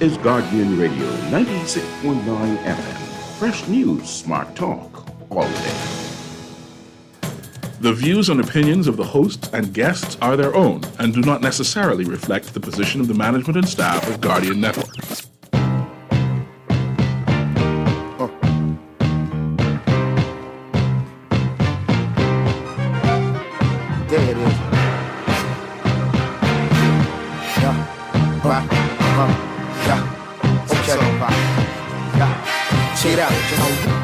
is Guardian Radio 96.9 FM. Fresh news, smart talk, all day. The views and opinions of the hosts and guests are their own and do not necessarily reflect the position of the management and staff of Guardian Network. There it is. Yeah. Right. Yeah. Okay. Check it out.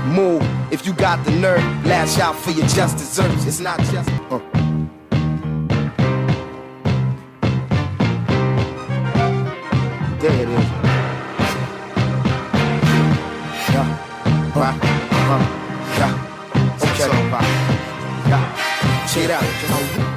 Move. If you got the nerve, lash out for your just desserts. It's not just. There it is. Yeah. Right. Yeah. Okay. Yeah. Check it out.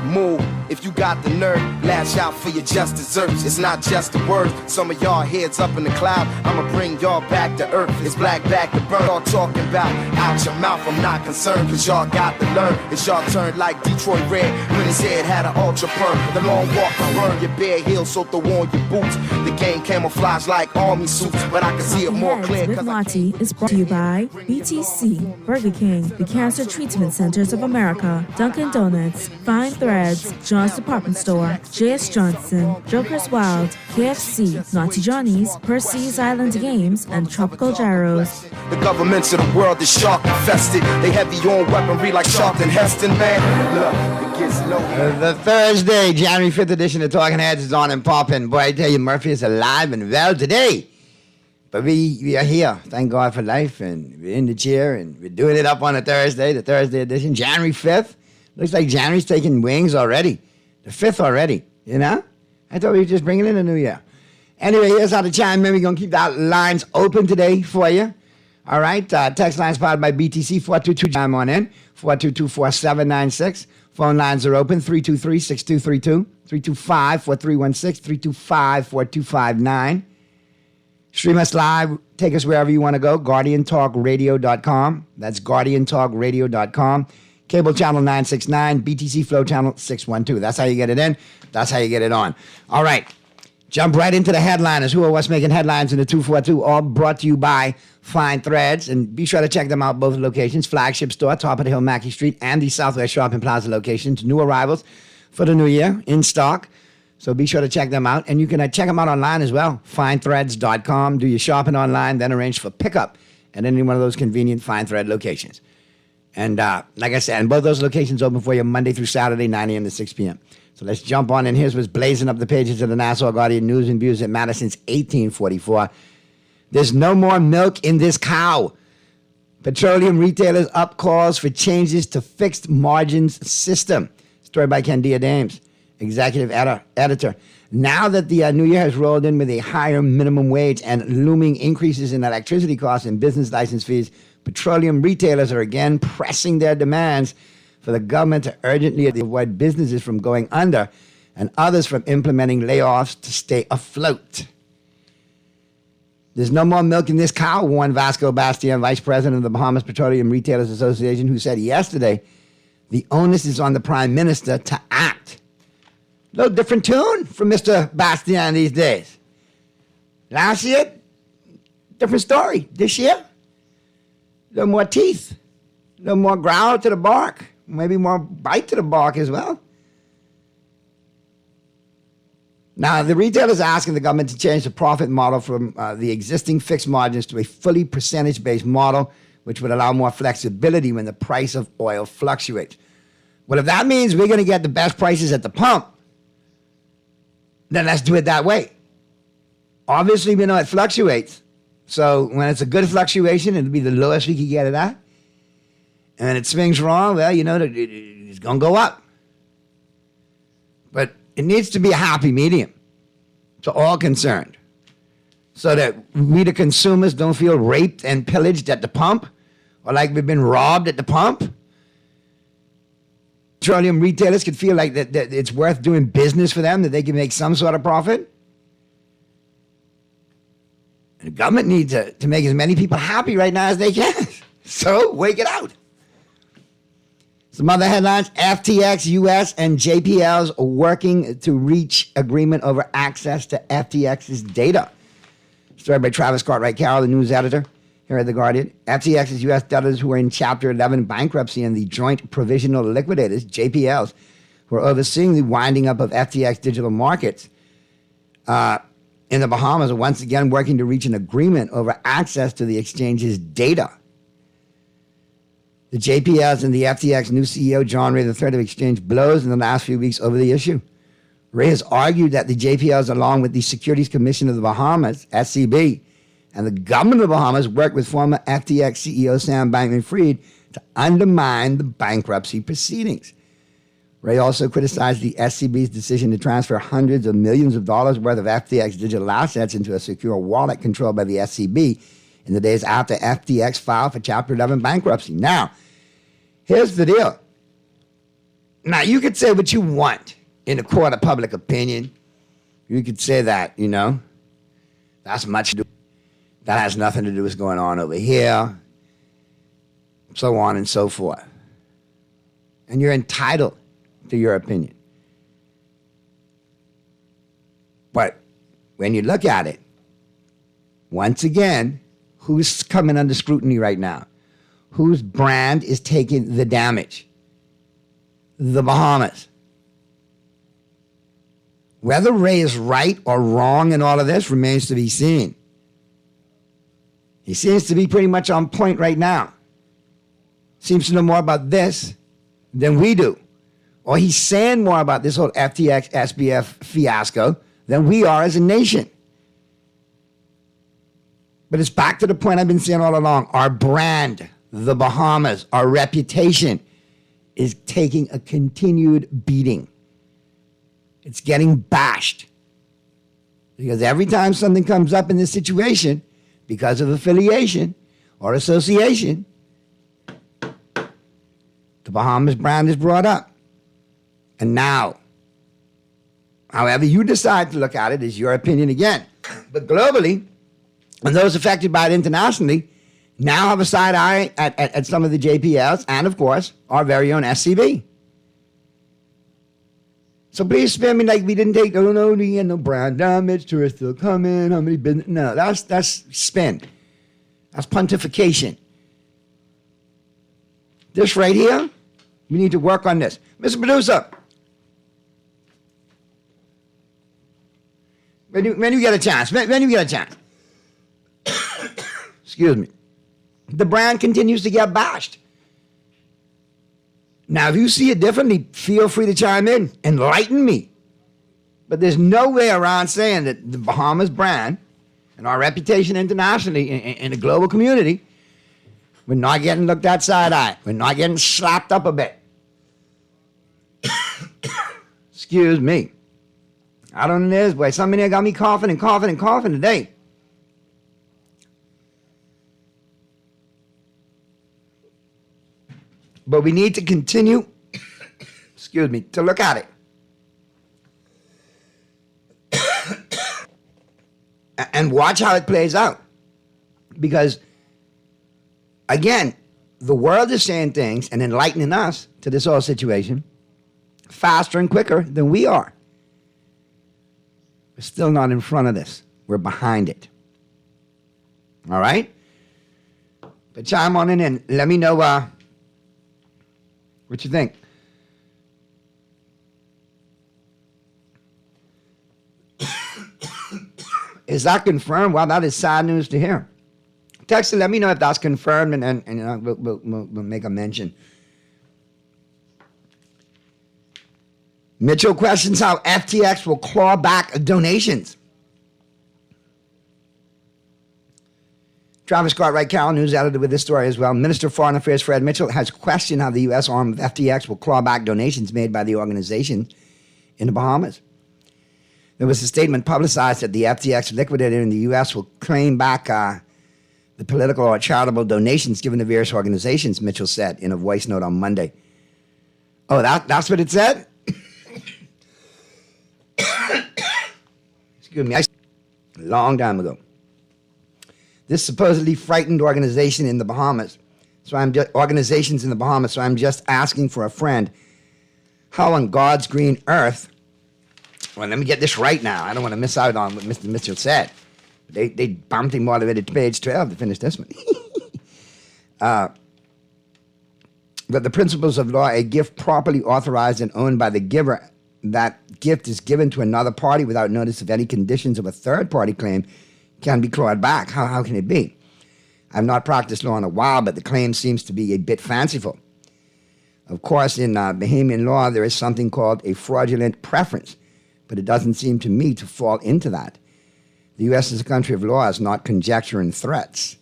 Move. If you got the nerve, lash out for your just desserts. It's not just the words. Some of y'all heads up in the cloud. I'ma bring y'all back to earth. It's black back to burn. Y'all talking about out your mouth. I'm not concerned, cause y'all got to learn. It's y'all turn like Detroit Red when his head had an ultra perm. The long walk will burn your bare heels, so throw on your boots. The game camouflage like army suits, but I can see it more clear. With Marty is brought to you by BTC, Burger King, the Cancer Treatment Centers of America, Dunkin' Donuts, Fine Threads, John's Department Store, J.S. Johnson, Joker's Wild, KFC, Naughty Johnny's, Percy's Island Games, and Tropical Gyros. The governments of the world is shark infested. They heavy on weaponry like Sharpton Heston, man. Look, it gets low. The Thursday, January 5th edition of Talking Heads is on and popping. Boy, I tell you, Murphy is alive and well today. But we are here. Thank God for life, and we're in the chair, and we're doing it up on a Thursday, the Thursday edition, January 5th. Looks like January's taking wings already. The 5th already, you know? I thought we were just bringing in the new year. Anyway, here's how to chime in. We're going to keep the lines open today for you. All right? Text lines powered by BTC, 422, chime on in, 422-4796. Phone lines are open, 323-6232, 325-4316, 325-4259. Stream us live. Take us wherever you want to go, GuardianTalkRadio.com. That's GuardianTalkRadio.com. Cable channel 969, BTC Flow channel 612. That's how you get it in. That's how you get it on. All right. Jump right into the headliners. Who are what's making headlines in the 242? All brought to you by Fine Threads. And be sure to check them out, both locations. Flagship store, top of the hill, Mackey Street, and the Southwest Shopping Plaza locations. New arrivals for the new year in stock. So be sure to check them out. And you can check them out online as well. FineThreads.com. Do your shopping online, then arrange for pickup at any one of those convenient Fine Thread locations. And like I said, and both those locations open for you Monday through Saturday, 9 a.m. to 6 p.m. So let's jump on in. Here's what's blazing up the pages of the Nassau Guardian News and Views that matter since 1844. There's no more milk in this cow. Petroleum retailers up calls for changes to fixed margins system. Story by Candia Dames, executive editor. Now that the new year has rolled in with a higher minimum wage and looming increases in electricity costs and business license fees, petroleum retailers are again pressing their demands for the government to urgently avoid businesses from going under and others from implementing layoffs to stay afloat. There's no more milk in this cow, warned Vasco Bastian, vice president of the Bahamas Petroleum Retailers Association, who said yesterday the onus is on the prime minister to act. No different tune from Mr. Bastian these days. Last year, different story. This year, a little more teeth, a little more growl to the bark, maybe more bite to the bark as well. Now, the retailers are asking the government to change the profit model from the existing fixed margins to a fully percentage-based model, which would allow more flexibility when the price of oil fluctuates. Well, if that means we're going to get the best prices at the pump, then let's do it that way. Obviously, we know it fluctuates. So when it's a good fluctuation, it'll be the lowest we can get it at. And when it swings wrong, well, you know, it's going to go up. But it needs to be a happy medium to all concerned so that we, the consumers, don't feel raped and pillaged at the pump or like we've been robbed at the pump. Petroleum retailers could feel like that it's worth doing business for them, that they can make some sort of profit. And the government needs to make as many people happy right now as they can. So, wake it out. Some other headlines. FTX, US, and JPLs are working to reach agreement over access to FTX's data. Story by Travis Cartwright Carroll, the news editor here at The Guardian. FTX's U.S. debtors who are in Chapter 11 bankruptcy and the Joint Provisional Liquidators, JPLs, who are overseeing the winding up of FTX digital markets in the Bahamas are once again working to reach an agreement over access to the exchange's data. The JPLs and the FTX new CEO, John Ray III, have exchanged blows in the last few weeks over the issue. Ray has argued that the JPLs, along with the Securities Commission of the Bahamas, SCB, and the government of the Bahamas, worked with former FTX CEO Sam Bankman-Fried to undermine the bankruptcy proceedings. Ray also criticized the SCB's decision to transfer hundreds of millions of dollars worth of FTX digital assets into a secure wallet controlled by the SCB in the days after FTX filed for Chapter 11 bankruptcy. Now, here's the deal. Now, you could say what you want in a court of public opinion. You could say that, that's much that has nothing to do with what's going on over here, so on and so forth. And you're entitled to your opinion. But when you look at it, once again, who's coming under scrutiny right now? Whose brand is taking the damage? The Bahamas. Whether Ray is right or wrong in all of this remains to be seen. He seems to be pretty much on point right now. Seems to know more about this than we do. Or he's saying more about this whole FTX SBF fiasco than we are as a nation. But it's back to the point I've been saying all along. Our brand, the Bahamas, our reputation is taking a continued beating. It's getting bashed. Because every time something comes up in this situation, because of affiliation or association, the Bahamas brand is brought up. And now, however you decide to look at it is your opinion again. But globally, and those affected by it internationally, now have a side eye at some of the JPLs and, of course, our very own SCB. So please spare me like we didn't take, no brand damage, tourists still coming, how many business? No, that's spin. That's pontification. This right here, we need to work on this. Mr. Producer, when you get a chance, excuse me, the brand continues to get bashed. Now, if you see it differently, feel free to chime in. Enlighten me. But there's no way around saying that the Bahamas brand and our reputation internationally in the global community, we're not getting looked at side-eye. We're not getting slapped up a bit. Excuse me. I don't know this way. Somebody got me coughing today. But we need to continue, to look at it. And watch how it plays out. Because, again, the world is saying things and enlightening us to this whole situation faster and quicker than we are. We're still not in front of this. We're behind it. All right? But chime on in and let me know what you think. Is that confirmed? Well, that is sad news to hear. Text and let me know if that's confirmed, and we'll make a mention. Mitchell questions how FTX will claw back donations. Travis Cartwright Carroll, news editor, with this story as well. Minister of Foreign Affairs Fred Mitchell has questioned how the U.S. arm of FTX will claw back donations made by the organization in the Bahamas. There was a statement publicized that the FTX liquidator in the U.S. will claim back the political or charitable donations given to various organizations, Mitchell said in a voice note on Monday. Oh, that's what it said? Excuse me. A long time ago. This supposedly frightened organization in the Bahamas. Organizations in the Bahamas. So I'm just asking for a friend. How on God's green earth? Well, let me get this right now. I don't want to miss out on what Mr. Mitchell said. They bumped him all the way to page 12 to finish this one. But the principles of law, a gift properly authorized and owned by the giver, that gift is given to another party without notice of any conditions of a third-party claim, can be clawed back. How can it be? I've not practiced law in a while, but the claim seems to be a bit fanciful. Of course, in Bahamian law, there is something called a fraudulent preference, but it doesn't seem to me to fall into that. The U.S. is a country of laws, not conjecture and threats.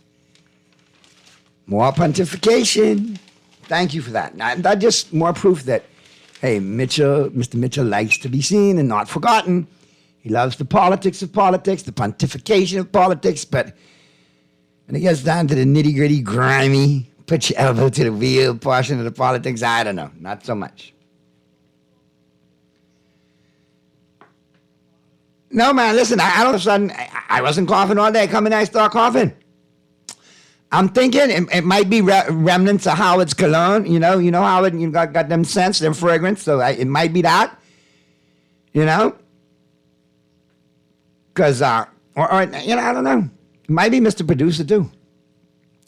More pontification. Thank you for that. Now, that's just more proof that, hey, Mr. Mitchell likes to be seen and not forgotten. He loves the politics of politics, the pontification of politics, but when it gets down to the nitty-gritty, grimy, put your elbow to the wheel portion of the politics, I don't know, not so much. No, man, listen, all of a sudden, I wasn't coughing all day. Come in, I start coughing. I'm thinking it might be remnants of Howard's cologne. You know Howard, you got them scents, them fragrance, so it might be that. Because, I don't know. It might be Mr. Producer, too.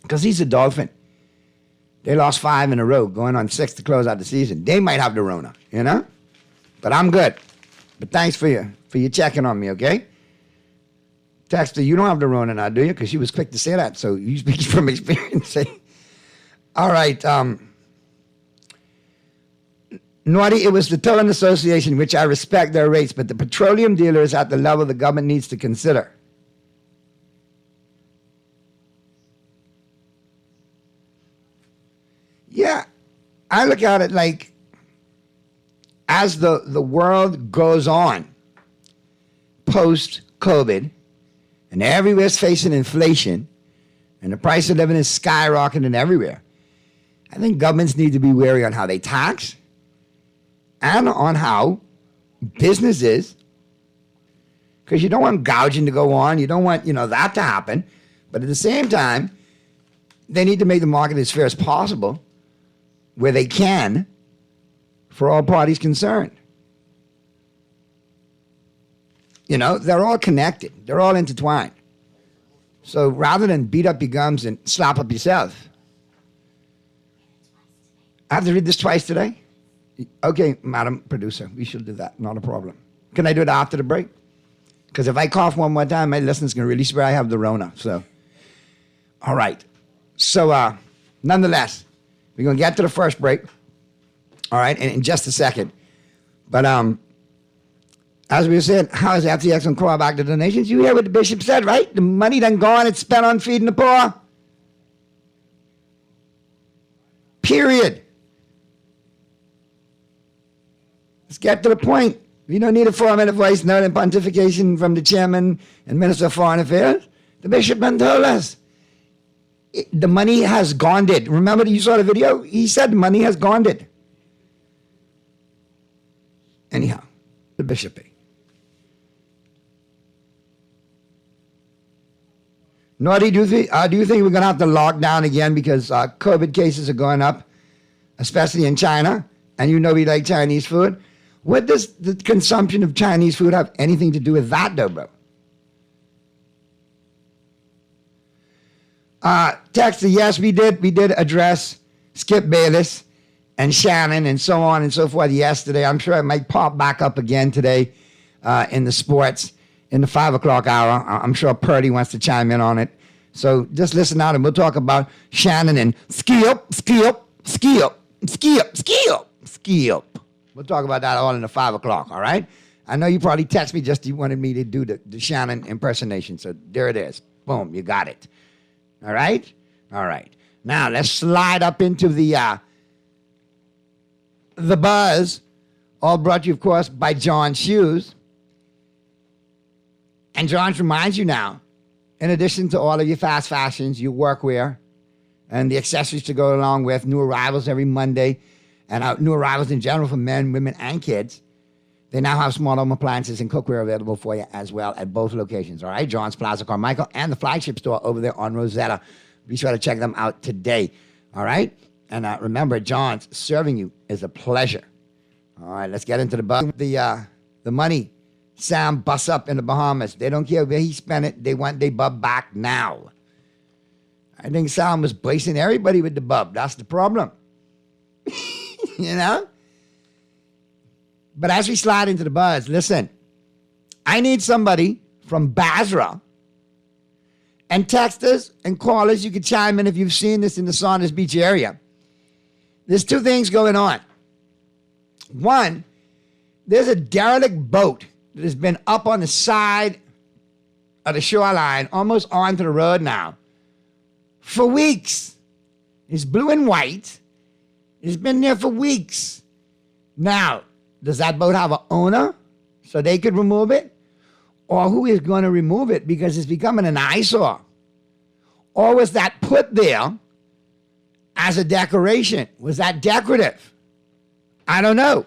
Because he's a Dolphin. They lost 5 in a row, going on 6 to close out the season. They might have the Rona, But I'm good. But thanks for your checking on me, okay? Texter, you don't have the Rona now, do you? Because she was quick to say that, so you speak from experience. All right. Naughty, it was the Towing Association, which I respect their rates, but the petroleum dealer is at the level the government needs to consider. Yeah, I look at it like as the world goes on post-COVID, and everywhere's facing inflation, and the price of living is skyrocketing everywhere, I think governments need to be wary on how they tax and on how business is, because you don't want gouging to go on. You don't want, that to happen. But at the same time, they need to make the market as fair as possible where they can for all parties concerned. They're all connected. They're all intertwined. So rather than beat up your gums and slap up yourself, I have to read this twice today? Okay, Madam Producer, we should do that. Not a problem. Can I do it after the break? Because if I cough one more time, my listeners can really swear I have the Rona. So, all right. So, nonetheless, we're going to get to the first break. All right, in just a second. But, as we said, how is FTX going to claw back the donations? You hear what the bishop said, right? The money done gone, it's spent on feeding the poor. Period. Let's get to the point. You don't need a 4-minute voice note and pontification from the chairman and minister of foreign affairs. The bishop done told us. The money has gone it. Remember you saw the video? He said the money has gone it. Anyhow, the bishop. Naughty, do you think we're going to have to lock down again because COVID cases are going up, especially in China, and we like Chinese food? What does the consumption of Chinese food have anything to do with that, though, bro? Texter, yes, we did address Skip Bayless and Shannon and so on and so forth yesterday. I'm sure it might pop back up again today in the sports in the 5 o'clock hour. I'm sure Purdy wants to chime in on it. So just listen out and we'll talk about Shannon and Skip. We'll talk about that all in the 5 o'clock, all right? I know you probably text me just you wanted me to do the Shannon impersonation. So there it is. Boom, you got it. All right? All right. Now let's slide up into the buzz, all brought to you, of course, by John's Shoes. And John's reminds you now, in addition to all of your fast fashions, your workwear, and the accessories to go along with, new arrivals every Monday, and new arrivals in general for men, women, and kids, they now have small home appliances and cookware available for you as well at both locations, all right? John's Plaza Carmichael and the flagship store over there on Rosetta. Be sure to check them out today, all right? And remember, John's serving you is a pleasure. All right, let's get into the buzz. The money Sam busts up in the Bahamas. They don't care where he spent it. They want their bub back now. I think Sam was bracing everybody with the bub. That's the problem. You know? But as we slide into the buzz, listen, I need somebody from Basra and texters and callers. You can chime in if you've seen this in the Saunders Beach area. There's two things going on. One, there's a derelict boat that has been up on the side of the shoreline, almost onto the road now, for weeks. It's blue and white. It's been there for weeks. Now, does that boat have an owner so they could remove it? Or who is going to remove it because it's becoming an eyesore? Or was that put there as a decoration? Was that decorative? I don't know.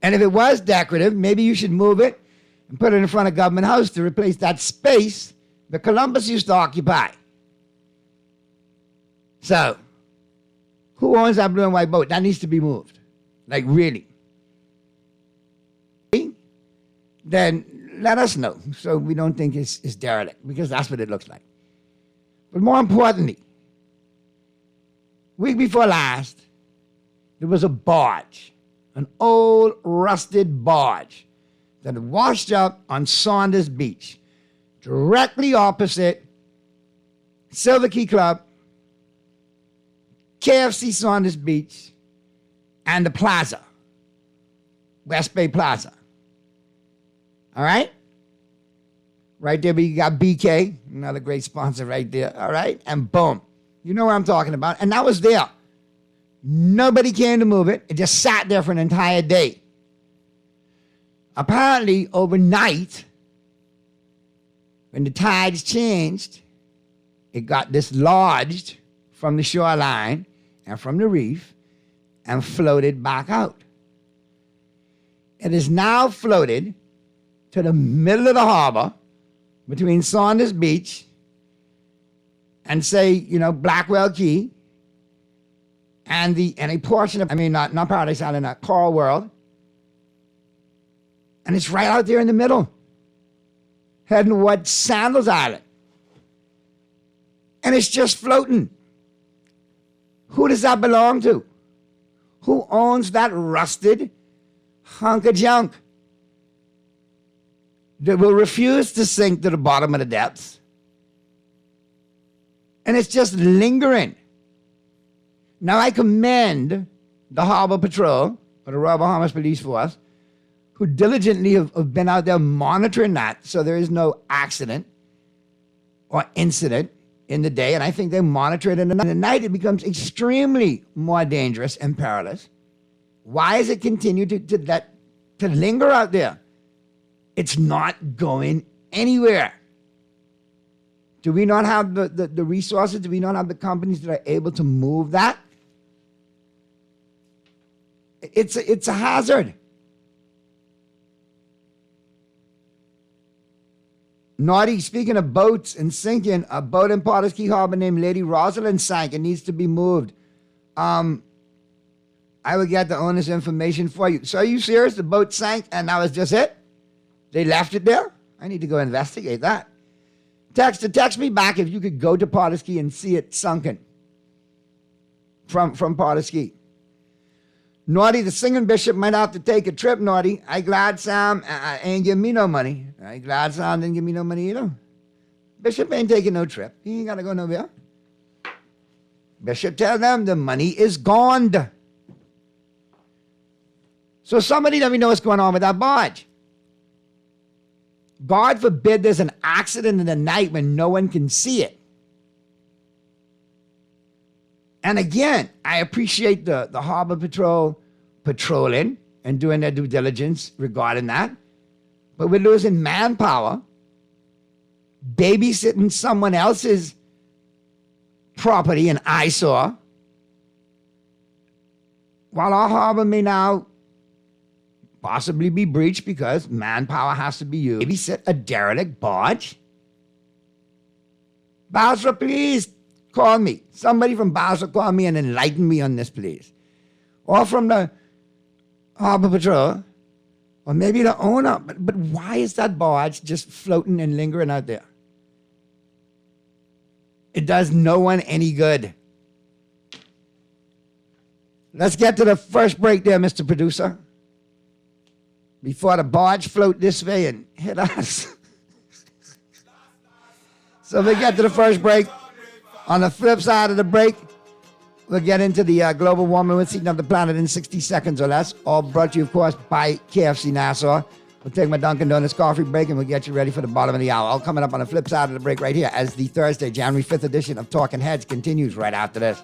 And if it was decorative, maybe you should move it and put it in front of Government House to replace that space that Columbus used to occupy. So, who owns that blue and white boat? That needs to be moved. Like, really. Then let us know so we don't think it's derelict, because that's what it looks like. But more importantly, week before last, there was a barge, an old rusted barge that had washed up on Saunders Beach, directly opposite Silver Key Club, KFC Saunders Beach, and the plaza, West Bay Plaza. All right? Right there, we got BK, another great sponsor right there. All right? And boom. You know what I'm talking about. And that was there. Nobody came to move it. It just sat there for an entire day. Apparently, overnight, when the tides changed, it got dislodged from the shoreline and from the reef and floated back out. It is now floated to the middle of the harbor between Saunders Beach and, say, Blackwell Key and a portion of, not Paradise Island, Coral World. And it's right out there in the middle, heading towards Sandals Island. And it's just floating. Who does that belong to? Who owns that rusted hunk of junk that will refuse to sink to the bottom of the depths? And it's just lingering. Now, I commend the Harbor Patrol, or the Royal Bahamas Police Force, who diligently have been out there monitoring that so there is no accident or incident in the day. And I think they monitor it in the night. In the night, it becomes extremely more dangerous and perilous. Why does it continue to linger out there? It's not going anywhere. Do we not have the resources? Do we not have the companies that are able to move that? It's a hazard. Naughty, speaking of boats and sinking, a boat in Potters Key Harbor named Lady Rosalind sank. It needs to be moved. I will get the owner's information for you. So are you serious? The boat sank and that was just it? They left it there? I need to go investigate that. Text me back if you could go to Potters Key and see it sunken from Potters Key. Naughty, the singing bishop might have to take a trip, Naughty. I glad Sam ain't give me no money. I glad Sam didn't give me no money either. Bishop ain't taking no trip. He ain't got to go nowhere. Bishop tell them the money is gone. So somebody let me know what's going on with that barge. God forbid there's an accident in the night when no one can see it. And again, I appreciate the Harbor Patrol patrolling and doing their due diligence regarding that. But we're losing manpower, babysitting someone else's property, an eyesore, while our harbor may now possibly be breached because manpower has to be used. Babysit a derelict barge? Basra, please call me. Somebody from Basra call me and enlighten me on this, please. Or from the Harbor Patrol, Or maybe the owner. But why is that barge just floating and lingering out there? It does no one any good. Let's get to the first break there, Mr. Producer. Before the barge float this way and hit us. So we get to the first break. On the flip side of the break, we'll get into the global warming with heating of the planet in 60 seconds or less. All brought to you, of course, by KFC Nassau. We'll take my Dunkin' Donuts coffee break and we'll get you ready for the bottom of the hour. All coming up on the flip side of the break right here as the Thursday, January 5th edition of Talking Heads continues right after this.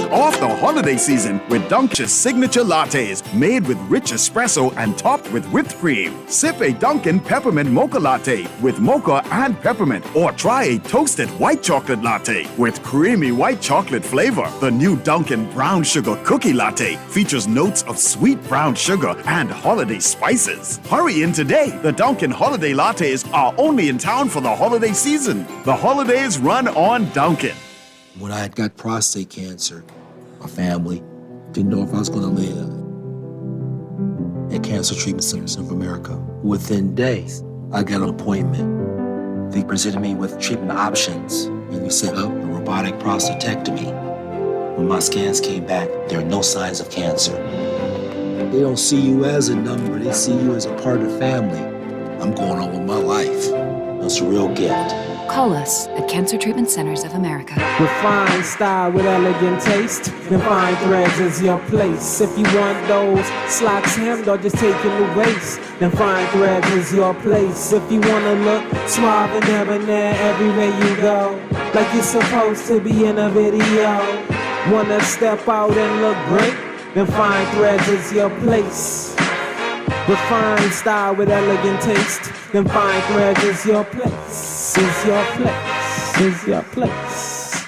Off the holiday season with Dunkin's signature lattes made with rich espresso and topped with whipped cream. Sip a Dunkin' peppermint mocha latte with mocha and peppermint, or try a toasted white chocolate latte with creamy white chocolate flavor. The new Dunkin' brown sugar cookie latte features notes of sweet brown sugar and holiday spices. Hurry in today. The Dunkin' holiday lattes are only in town for the holiday season. The holidays run on Dunkin'. When I got prostate cancer, my family didn't know if I was going to live. At Cancer Treatment Centers of America, within days, I got an appointment. They presented me with treatment options, and we set up a robotic prostatectomy. When my scans came back, there are no signs of cancer. They don't see you as a number, they see you as a part of the family. I'm going on with my life. That's a real gift. Call us at Cancer Treatment Centers of America. Refined style with elegant taste. Then fine threads is your place. If you want those slacks hemmed or just taking the waist, then fine threads is your place. If you wanna look suave and debonair everywhere you go, like you're supposed to be in a video. Wanna step out and look great? Then fine threads is your place. Refined style with elegant taste. Then fine threads is your place. Is your place. Is your place.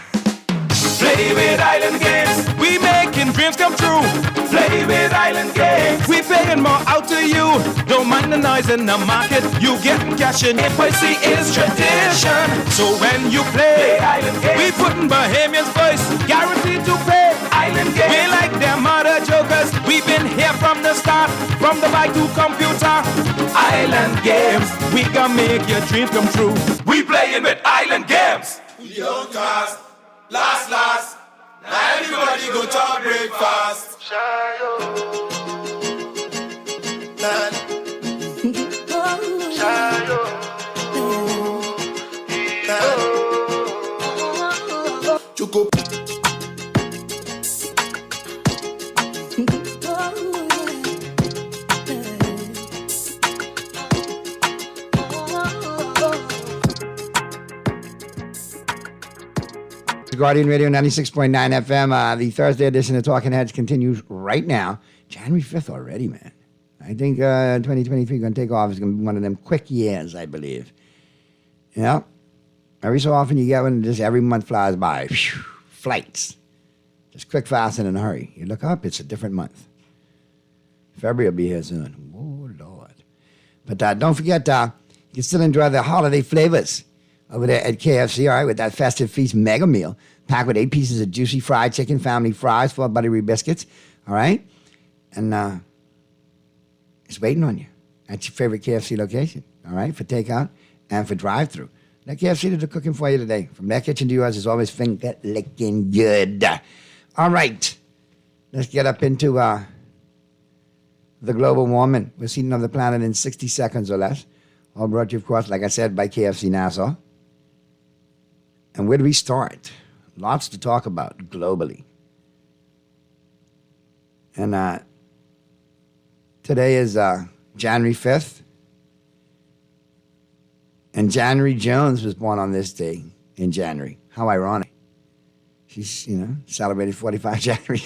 Play with Island Games. We making dreams come true. Play with Island Games. We paying more out to you. Don't mind the noise in the market. You getting cash in. FYC is tradition. So when you play Island Games, we putting Bahamians first. Guaranteed to pay Island Games. We like them other jokers. We've been here from the start. From the bike to computer. Island Games. We gonna make your dreams come true. We playing with Island Games. Young cast, last. Now everybody go to breakfast. Choco. Guardian Radio 96.9 FM. The Thursday edition of Talking Heads continues right now. January 5th already, man. I think 2023 is going to take off. It's going to be one of them quick years, I believe. You know? Every so often you get one, just every month flies by. Whew, flights. Just quick, fast, and in a hurry. You look up, it's a different month. February will be here soon. Oh, Lord. But don't forget, you can still enjoy the holiday flavors over there at KFC, all right, with that Festive Feast mega meal, packed with 8 pieces of juicy fried chicken, family fries, 4 buttery biscuits, all right? And it's waiting on you at your favorite KFC location, all right, for takeout and for drive-thru. Let KFC do the cooking for you today. From their kitchen to yours, it's always finger-licking good. All right, let's get up into the global warming. We're heating of the planet in 60 seconds or less. All brought to you, of course, like I said, by KFC Nassau. And where do we start? Lots to talk about globally. And today is January 5th. And January Jones was born on this day in January. How ironic. She's, celebrated 45 January.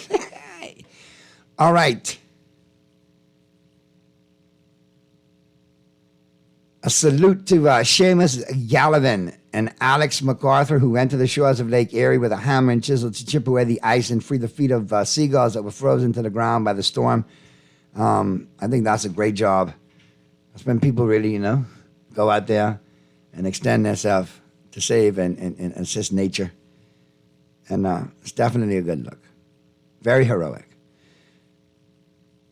All right. A salute to Seamus Gallivan and Alex MacArthur, who went to the shores of Lake Erie with a hammer and chisel to chip away the ice and free the feet of seagulls that were frozen to the ground by the storm. I think that's a great job. That's when people really, go out there and extend themselves to save and assist nature. And it's definitely a good look. Very heroic.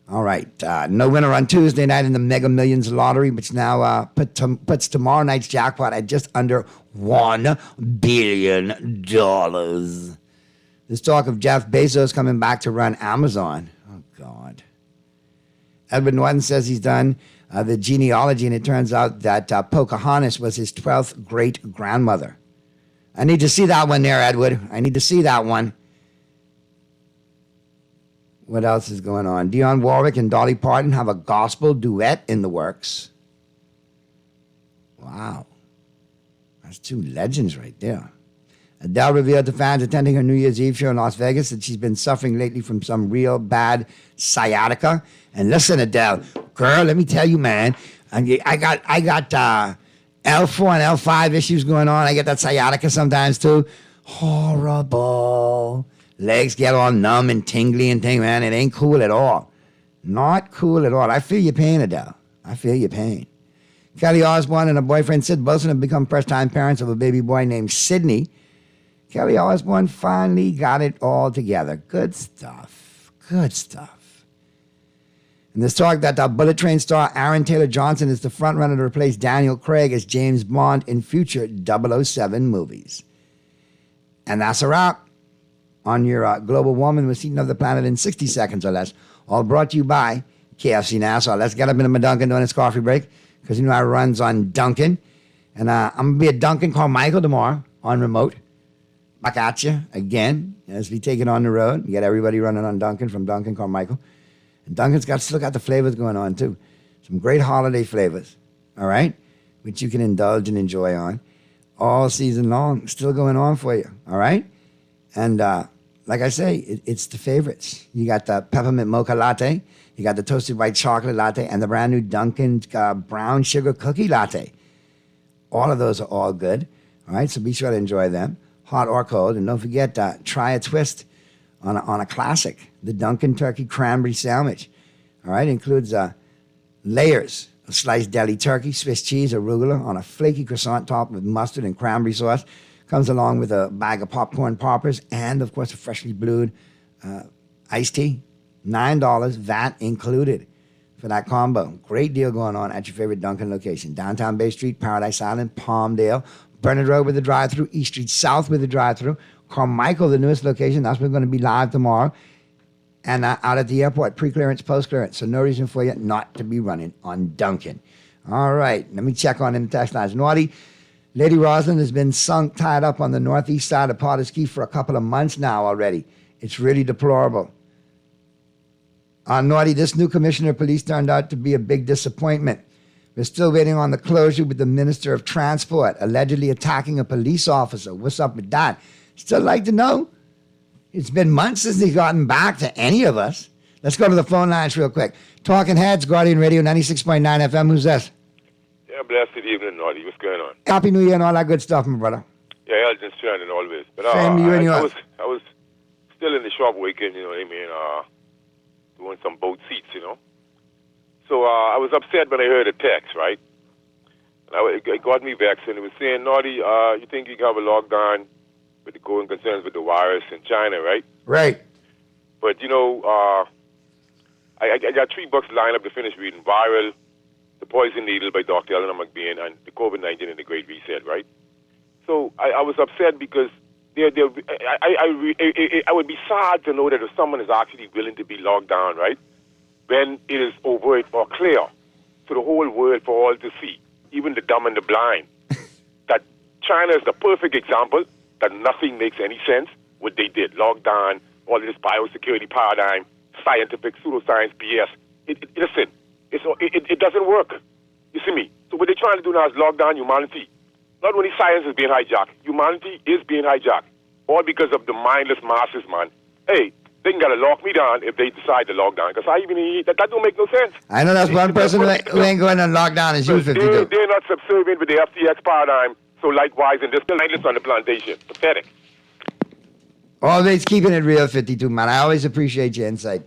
All right. No winner on Tuesday night in the Mega Millions lottery, which now puts tomorrow night's jackpot at just under $1 billion. There's talk of Jeff Bezos coming back to run Amazon. Oh, God. Edward Norton says he's done the genealogy, and it turns out that Pocahontas was his 12th great-grandmother. I need to see that one there, Edward. I need to see that one. What else is going on? Dionne Warwick and Dolly Parton have a gospel duet in the works. Wow. That's two legends right there. Adele revealed to fans attending her New Year's Eve show in Las Vegas that she's been suffering lately from some real bad sciatica. And listen, Adele, girl, let me tell you, man, I got L4 and L5 issues going on. I get that sciatica sometimes too. Horrible. Legs get all numb and tingly and thing, man. It ain't cool at all. Not cool at all. I feel your pain, Adele. I feel your pain. Kelly Osbourne and her boyfriend Sid Wilson have become first-time parents of a baby boy named Sydney. Kelly Osbourne finally got it all together. Good stuff. Good stuff. And there's talk that Bullet Train star Aaron Taylor Johnson is the frontrunner to replace Daniel Craig as James Bond in future 007 movies. And that's a wrap on your Global Warming with Seating of the Planet in 60 seconds or less. All brought to you by KFC Nassau. Let's get up into my Dunkin' Donuts coffee break because I runs on Dunkin'. And I'm going to be at Dunkin' Carmichael tomorrow on remote. Back at you again as we take it on the road. You get everybody running on Dunkin' from Dunkin' Carmichael. And Dunkin's still got the flavors going on too. Some great holiday flavors, all right, which you can indulge and enjoy on all season long. Still going on for you, all right? And like I say, it's the favorites. You got the peppermint mocha latte. You got the toasted white chocolate latte and the brand new Dunkin' brown sugar cookie latte. All of those are all good, all right? So be sure to enjoy them, hot or cold. And don't forget, try a twist on a classic, the Dunkin' Turkey Cranberry Sandwich. All right, includes layers of sliced deli turkey, Swiss cheese, arugula on a flaky croissant topped with mustard and cranberry sauce. Comes along with a bag of popcorn poppers and, of course, a freshly brewed iced tea. $9, VAT included for that combo. Great deal going on at your favorite Dunkin' location. Downtown Bay Street, Paradise Island, Palmdale, Bernard Road with the drive-thru, East Street South with the drive-thru, Carmichael, the newest location. That's where we're going to be live tomorrow. And out at the airport, pre-clearance, post-clearance. So no reason for you not to be running on Dunkin'. All right, let me check on in the text lines. Naughty, Lady Roslyn has been tied up on the northeast side of Potter's Key for a couple of months now already. It's really deplorable. Naughty, this new commissioner of police turned out to be a big disappointment. We're still waiting on the closure with the Minister of Transport, allegedly attacking a police officer. What's up with that? Still like to know? It's been months since he's gotten back to any of us. Let's go to the phone lines real quick. Talking Heads, Guardian Radio 96.9 FM. Who's this? Yeah, blessed evening, Naughty. What's going on? Happy New Year and all that good stuff, my brother. Yeah, Elgin Strand and always. But Same to you and yours. I was still in the shop working, you know what I mean, doing some boat seats, you know. So I was upset when I heard a text, right? And it got me vexed, and it was saying, Naughty, you think you can have a lockdown with the going concerns with the virus in China, right? Right. But, you know, I got 3 books lined up to finish reading. Viral, The Poison Needle by Dr. Eleanor McBain, and the COVID-19 and the Great Reset, right? So I was upset because I would be sad to know that if someone is actually willing to be locked down, right, when it is overt or clear to the whole world for all to see, even the dumb and the blind, that China is the perfect example that nothing makes any sense, what they did, lockdown, all of this biosecurity paradigm, scientific pseudoscience BS. Listen, it doesn't work. You see me? So what they're trying to do now is lock down humanity. Not only science is being hijacked, humanity is being hijacked. All because of the mindless masses, man. Hey, They can gotta lock me down if they decide to lock down. Because that don't make no sense. I know that's one person who ain't going to lock down is you, 52. They're not subservient with the FTX paradigm. So likewise, and they're still mindless on the plantation. Pathetic. Always keeping it real, 52, man. I always appreciate your insight.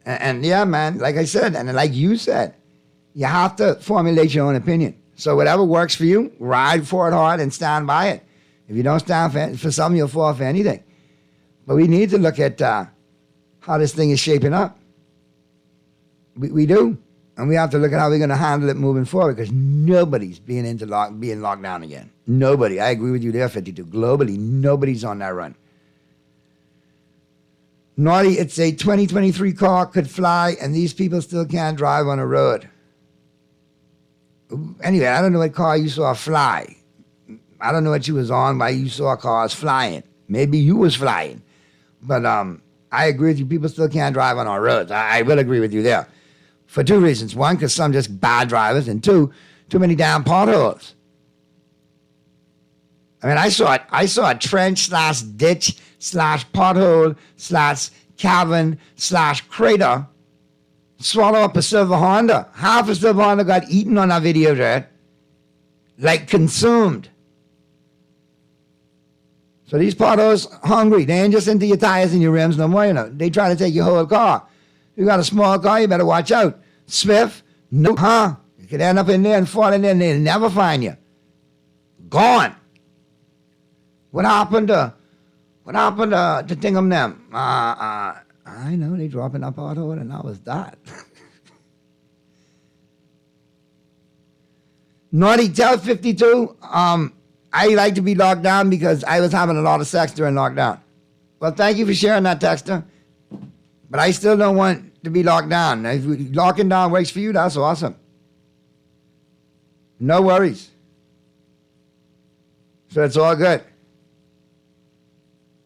And yeah, man, like I said, and like you said, you have to formulate your own opinion. So whatever works for you, ride for it hard and stand by it. If you don't stand for something, you'll fall for anything. But we need to look at how this thing is shaping up. We do. And we have to look at how we're going to handle it moving forward because nobody's being locked down again. Nobody. I agree with you there, 52. Globally, nobody's on that run. Naughty, it's a 2023 car, could fly, and these people still can't drive on a road. Anyway, I don't know what car you saw fly. I don't know what you was on, why you saw cars flying. Maybe you was flying. But I agree with you, people still can't drive on our roads. I will agree with you there. For two reasons. One, because some just bad drivers, and two, too many damn potholes. I mean, I saw a trench / ditch / pothole / cavern / crater swallow up a silver Honda. Half a silver Honda got eaten on that video, right? Like consumed. So these potholes hungry. They ain't just into your tires and your rims no more, you know. They try to take your whole car. You got a small car, you better watch out. Swift, no, you could end up in there and fall in there and they'll never find you. Gone. What happened to Tingham them? I know, they dropping up pothole and that was that. Naughty, tell 52, I like to be locked down because I was having a lot of sex during lockdown. Well, thank you for sharing that, Texter. But I still don't want to be locked down. If locking down works for you, that's awesome. No worries. So it's all good.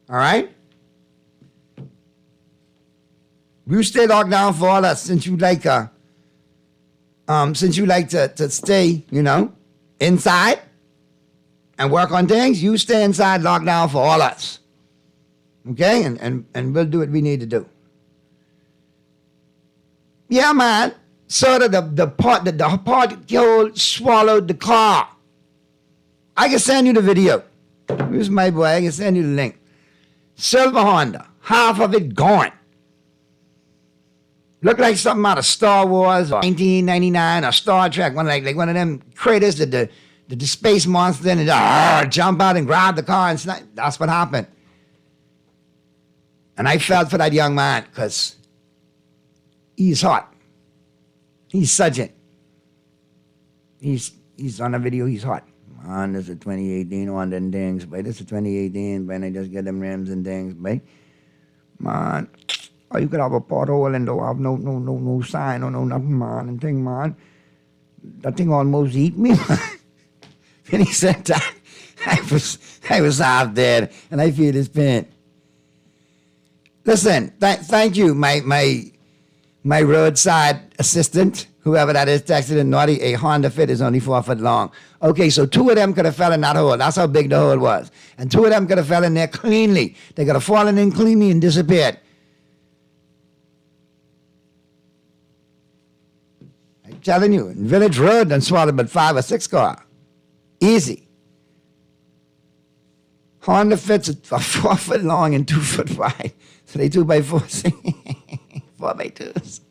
All right? You stay locked down for all that since you like to stay, you know, inside and work on things. You stay inside locked down for all us. Okay? And we'll do what we need to do. Yeah, man. Sort of the particle swallowed the car. I can send you the video. Here's my boy. I can send you the link. Silver Honda. Half of it gone. Looked like something out of Star Wars or 1999 or Star Trek. One of them craters that the space monster and jump out and grab the car and snipe. That's what happened. And I felt for that young man because he's hot. He's sucking. He's on the video, he's hot. Man, this is a 2018 one and things, but this is 2018, but I just get them rims and things, but man, oh, you could have a pothole and don't have no sign or no nothing, man, and thing, man. That thing almost eat me. And he said that I was half dead and I feel his pain. Listen, thank you, my roadside assistant, whoever that is, texted in Naughty, a Honda Fit is only 4 foot long. Okay, so 2 of them could have fell in that hole. That's how big the hole was. And 2 of them could have fell in there cleanly. They could have fallen in cleanly and disappeared. I'm telling you, in Village Road, done swallowed but 5 or 6 car. Easy. Honda Fits are 4 foot long and 2 foot wide. So they 2x4s. 4x2s.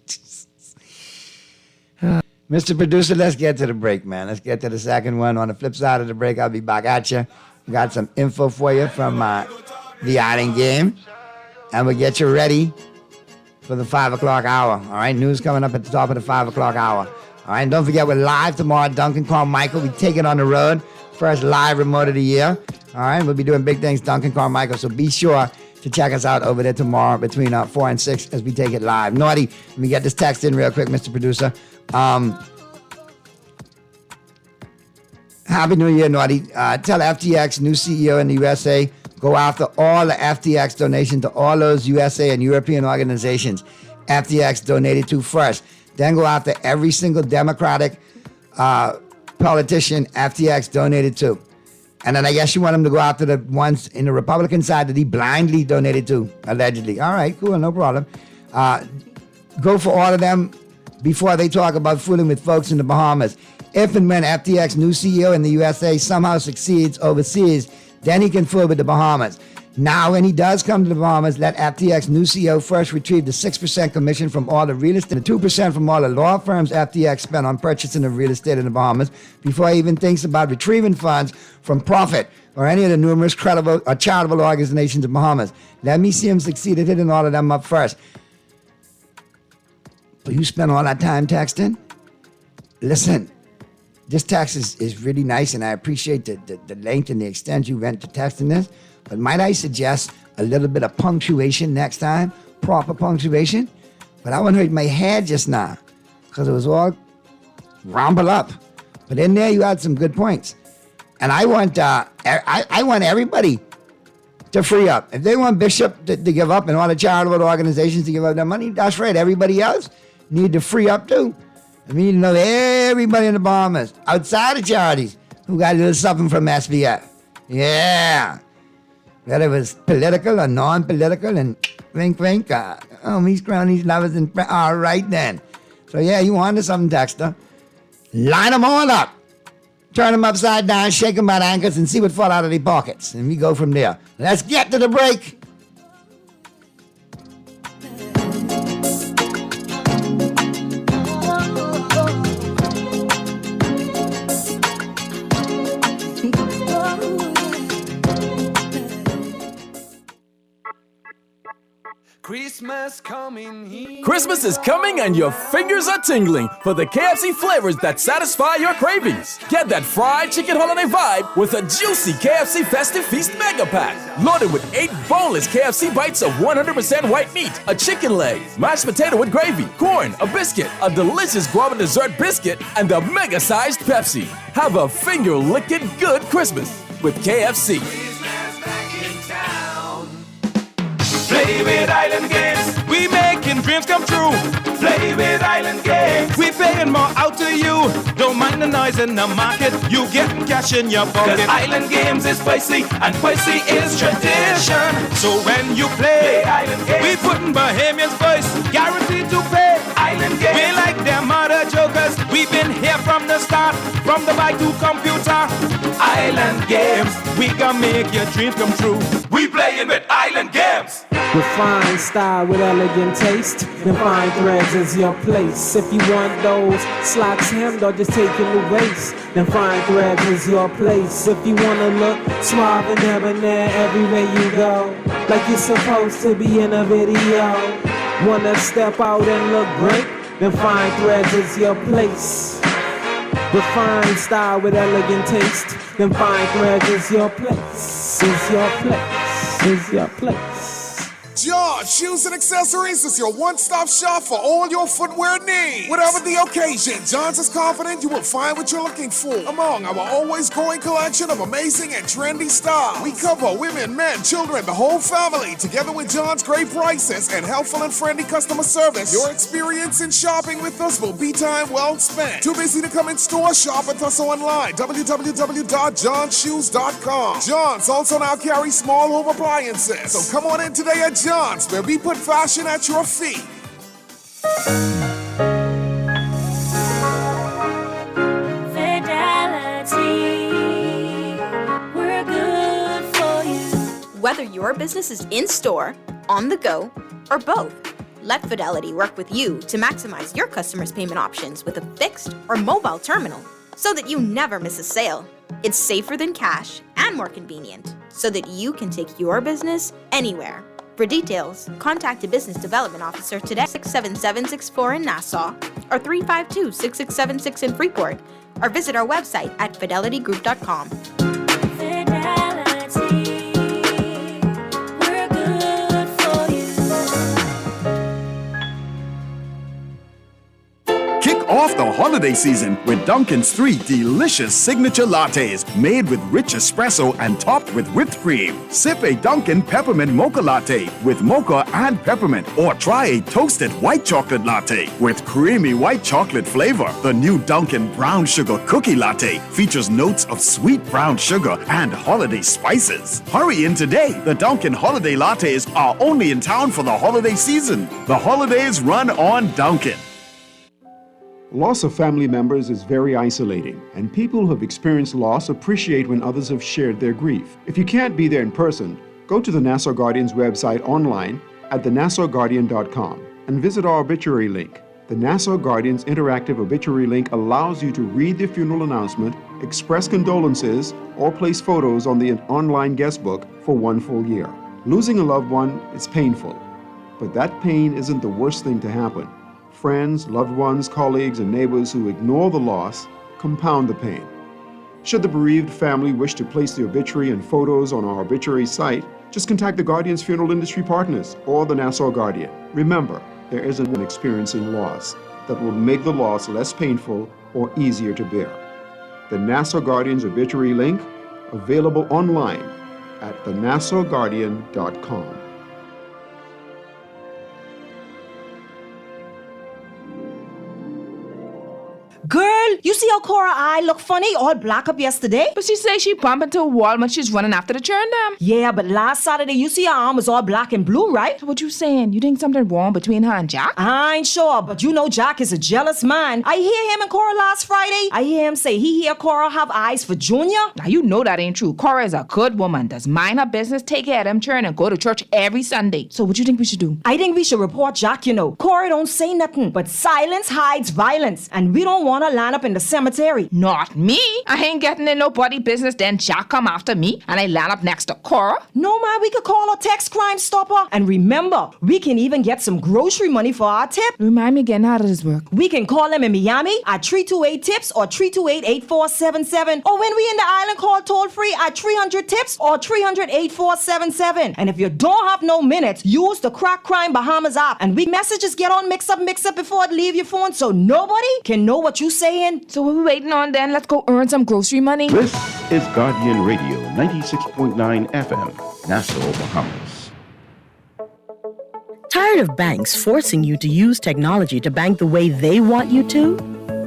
Mr. Producer, let's get to the break, man. Let's get to the second one. On the flip side of the break, I'll be back at you. We got some info for you from the Island Game. And we'll get you ready for the 5 o'clock hour. All right, news coming up at the top of the 5 o'clock hour. All right, and don't forget, we're live tomorrow. Duncan Carmichael, we take it on the road. First live remote of the year. All right, we'll be doing big things, Duncan Carmichael. So be sure to check us out over there tomorrow between 4 and 6 as we take it live. Naughty, let me get this text in real quick, Mr. Producer. Happy New Year, Naughty. Tell FTX, new CEO in the USA, go after all the FTX donation to all those USA and European organizations FTX donated to first. Then go after every single Democratic politician FTX donated to. And then I guess you want him to go after the ones in the Republican side that he blindly donated to, allegedly. All right, cool, no problem. Go for all of them before they talk about fooling with folks in the Bahamas. If and when FTX new CEO in the USA somehow succeeds overseas, then he can fool with the Bahamas. Now, when he does come to the Bahamas, let FTX new CEO first retrieve the 6% commission from all the real estate, the 2% from all the law firms FTX spent on purchasing of real estate in the Bahamas before he even thinks about retrieving funds from Profit or any of the numerous credible or charitable organizations in the Bahamas. Let me see him succeed at hitting all of them up first. But you spent all that time texting? Listen, this text is really nice, and I appreciate the length and the extent you went to texting this. But might I suggest a little bit of punctuation next time? Proper punctuation? But I want to hurt my head just now because it was all rumbled up. But in there, you had some good points. And I want I want everybody to free up. If they want Bishop to give up and all the charitable organizations to give up their money, that's right. Everybody else need to free up too. I mean, you know, everybody in the Bahamas, outside of charities, who got a little something from SBF. Yeah. Whether it was political or non-political, and wink, wink, homies, cronies, lovers, and friends. All right, then. So, yeah, you wanted something, Dexter. Line them all up. Turn them upside down, shake them by the ankles, and see what fall out of their pockets. And we go from there. Let's get to the break. Christmas is coming and your fingers are tingling for the KFC flavors that satisfy your cravings. Get that fried chicken holiday vibe with a juicy KFC Festive Feast Mega Pack. Loaded with 8 boneless KFC bites of 100% white meat, a chicken leg, mashed potato with gravy, corn, a biscuit, a delicious guava dessert biscuit, and a mega-sized Pepsi. Have a finger-licking good Christmas with KFC. Play with Island Games, we making dreams come true. Play with Island Games, we paying more out to you. Don't mind the noise in the market, you getting cash in your pocket. 'Cause Island Games is spicy, and spicy is tradition. So when you play Island Games, we putting Bahamians first, guaranteed to pay. Island Games, we like them other jokers. We've been here from the start, from the bike to computer. Island Games, we can make your dreams come true. We playing with Island Games. Refined style with elegant taste, then fine threads is your place. If you want those slacks hemmed or just taking the waist, then fine threads is your place. If you wanna look suave and debonair everywhere you go, like you're supposed to be in a video, wanna step out and look great, then fine threads is your place. Refined style with elegant taste, then fine threads is your place. Is your place. Is your place. John Shoes and Accessories is your one-stop shop for all your footwear needs. Whatever the occasion, John's is confident you will find what you're looking for among our always growing collection of amazing and trendy styles. We cover women, men, children, the whole family. Together with John's great prices and helpful and friendly customer service, your experience in shopping with us will be time well spent. Too busy to come in store? Shop with us online, www.johnshoes.com. John's also now carries small home appliances. So come on in today at John's, where we put fashion at your feet. Fidelity, we're good for you. Whether your business is in-store, on the go, or both, let Fidelity work with you to maximize your customers' payment options with a fixed or mobile terminal so that you never miss a sale. It's safer than cash and more convenient so that you can take your business anywhere. For details, contact a business development officer today, 67764 in Nassau, or 352-6676 in Freeport, or visit our website at fidelitygroup.com. Fidelity, we're good for you. Kick off the holiday holiday season with Dunkin's 3 delicious signature lattes made with rich espresso and topped with whipped cream. Sip a Dunkin' Peppermint Mocha Latte with mocha and peppermint, or try a toasted white chocolate latte with creamy white chocolate flavor. The new Dunkin' Brown Sugar Cookie Latte features notes of sweet brown sugar and holiday spices. Hurry in today. The Dunkin' Holiday Lattes are only in town for the holiday season. The holidays run on Dunkin'. Loss of family members is very isolating, and people who have experienced loss appreciate when others have shared their grief. If you can't be there in person, go to the Nassau Guardian's website online at thenassauguardian.com and visit our obituary link. The Nassau Guardian's interactive obituary link allows you to read the funeral announcement, express condolences, or place photos on the online guest book for 1 full year. Losing a loved one is painful, but that pain isn't the worst thing to happen. Friends, loved ones, colleagues, and neighbors who ignore the loss compound the pain. Should the bereaved family wish to place the obituary and photos on our obituary site, just contact the Guardian's Funeral Industry Partners or the Nassau Guardian. Remember, there isn't one experiencing loss that will make the loss less painful or easier to bear. The Nassau Guardian's obituary link, available online at thenassauguardian.com. Girl, you see how Cora eye look funny, all black up yesterday? But she say she bump into a wall when she's running after the churn dam. Yeah, but last Saturday you see her arm was all black and blue, right? So what you saying? You think something wrong between her and Jack? I ain't sure, but you know Jack is a jealous man. I hear him and Cora last Friday. I hear him say he hear Cora have eyes for Junior. Now you know that ain't true. Cora is a good woman, does mind her business, take care of them churn, and go to church every Sunday. So what you think we should do? I think we should report Jack, you know. Cora don't say nothing, but silence hides violence, and we don't want to line up in the cemetery. Not me. I ain't getting in nobody business, then Jack come after me and I land up next to Cora. No, man, we could call a text Crime Stopper. And remember, we can even get some grocery money for our tip. Remind me again, how does this work? We can call them in Miami at 328-TIPS or 328-8477. Or when we in the island, call toll free at 300-TIPS or 300-8477. And if you don't have no minutes, use the Crack Crime Bahamas app. And we messages get on mix up before it leave your phone so nobody can know what you saying. So what we waiting on then? Let's go earn some grocery money. This is Guardian Radio 96.9 FM, Nassau, Bahamas. Tired of banks forcing you to use technology to bank the way they want you to?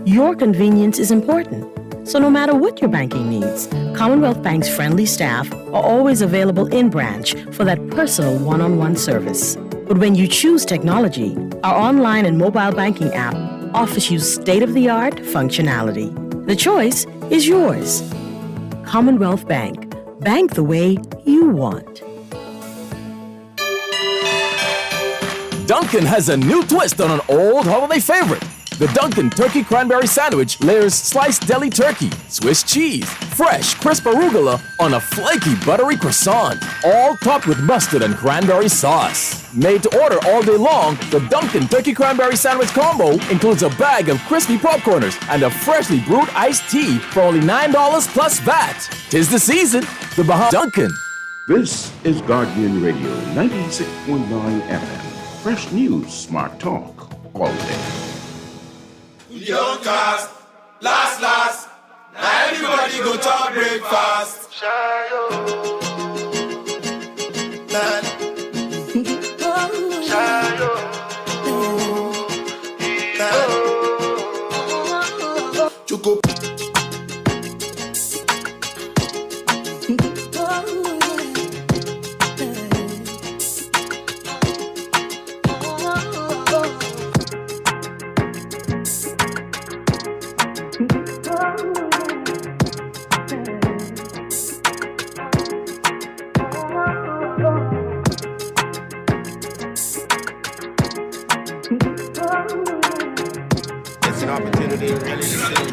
Your convenience is important. So no matter what your banking needs, Commonwealth Bank's friendly staff are always available in branch for that personal one-on-one service. But when you choose technology, our online and mobile banking app offers you state-of-the-art functionality. The choice is yours. Commonwealth Bank. Bank the way you want. Dunkin' has a new twist on an old holiday favorite. The Dunkin' Turkey Cranberry Sandwich layers sliced deli turkey, Swiss cheese, fresh crisp arugula on a flaky buttery croissant, all topped with mustard and cranberry sauce. Made to order all day long, the Dunkin' Turkey Cranberry Sandwich combo includes a bag of crispy popcorners and a freshly brewed iced tea for only $9 plus VAT. 'Tis the season, the Bahamas Dunkin'. This is Guardian Radio 96.9 FM. Fresh news, smart talk, all day. Young cast, last, now everybody go to breakfast. Choco. It's an opportunity really to see.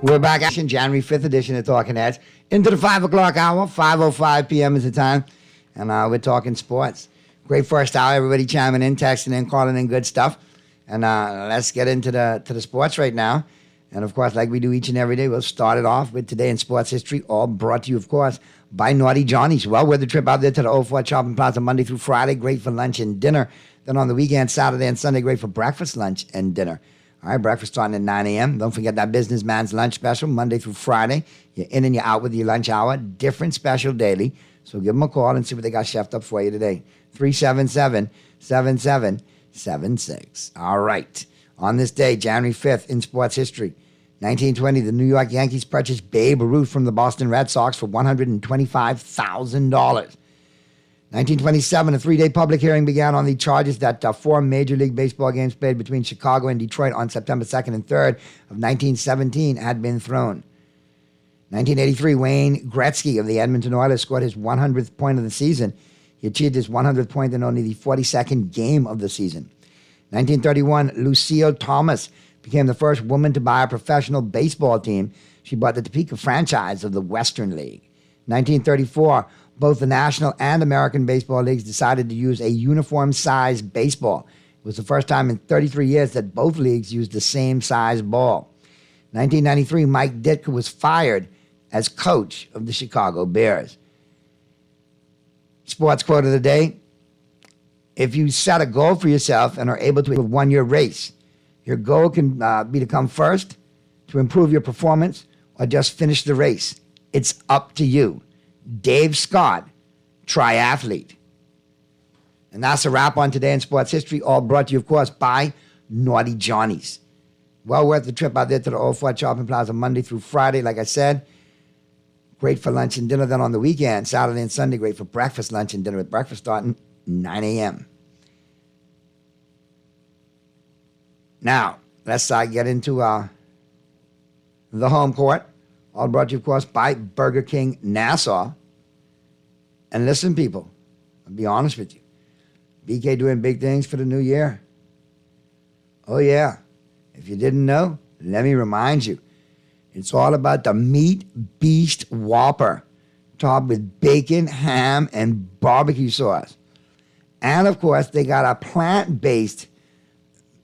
We're back action, January 5th edition of Talking Heads. Into the 5 o'clock hour, 5:05 p.m. is the time. And we're talking sports. Great first hour, everybody chiming in, texting in, calling in, good stuff. And let's get into the sports right now. And, of course, like we do each and every day, we'll start it off with Today in Sports History, all brought to you, of course, by Naughty Johnny's. Well worth the trip out there to the Old Fort Shopping Plaza Monday through Friday. Great for lunch and dinner. Then on the weekend, Saturday and Sunday, great for breakfast, lunch, and dinner. All right, breakfast starting at 9 a.m. Don't forget that businessman's lunch special, Monday through Friday. You're in and you're out with your lunch hour. Different special daily. So give them a call and see what they got chefed up for you today. 377-7776. All right. On this day, January 5th, in sports history, 1920, the New York Yankees purchased Babe Ruth from the Boston Red Sox for $125,000. 1927, a three-day public hearing began on the charges that 4 Major League Baseball games played between Chicago and Detroit on September 2nd and 3rd of 1917 had been thrown. 1983, Wayne Gretzky of the Edmonton Oilers scored his 100th point of the season. He achieved his 100th point in only the 42nd game of the season. 1931, Lucille Thomas became the first woman to buy a professional baseball team. She bought the Topeka franchise of the Western League. 1934, both the National and American Baseball Leagues decided to use a uniform-size baseball. It was the first time in 33 years that both leagues used the same size ball. 1993, Mike Ditka was fired as coach of the Chicago Bears. Sports quote of the day: if you set a goal for yourself and are able to win your race, your goal can be to come first, to improve your performance, or just finish the race. It's up to you. Dave Scott, triathlete. And that's a wrap on Today in Sports History, all brought to you, of course, by Naughty Johnny's. Well worth the trip out there to the Old Fort Shopping Plaza Monday through Friday, like I said. Great for lunch and dinner. Then on the weekend, Saturday and Sunday, great for breakfast, lunch, and dinner, with breakfast starting 9 a.m. Now, let's get into the home court. All brought to you, of course, by Burger King Nassau. And listen, people, I'll be honest with you. BK doing big things for the new year. Oh, yeah. If you didn't know, let me remind you. It's all about the Meat Beast Whopper, topped with bacon, ham, and barbecue sauce. And, of course, they got a plant-based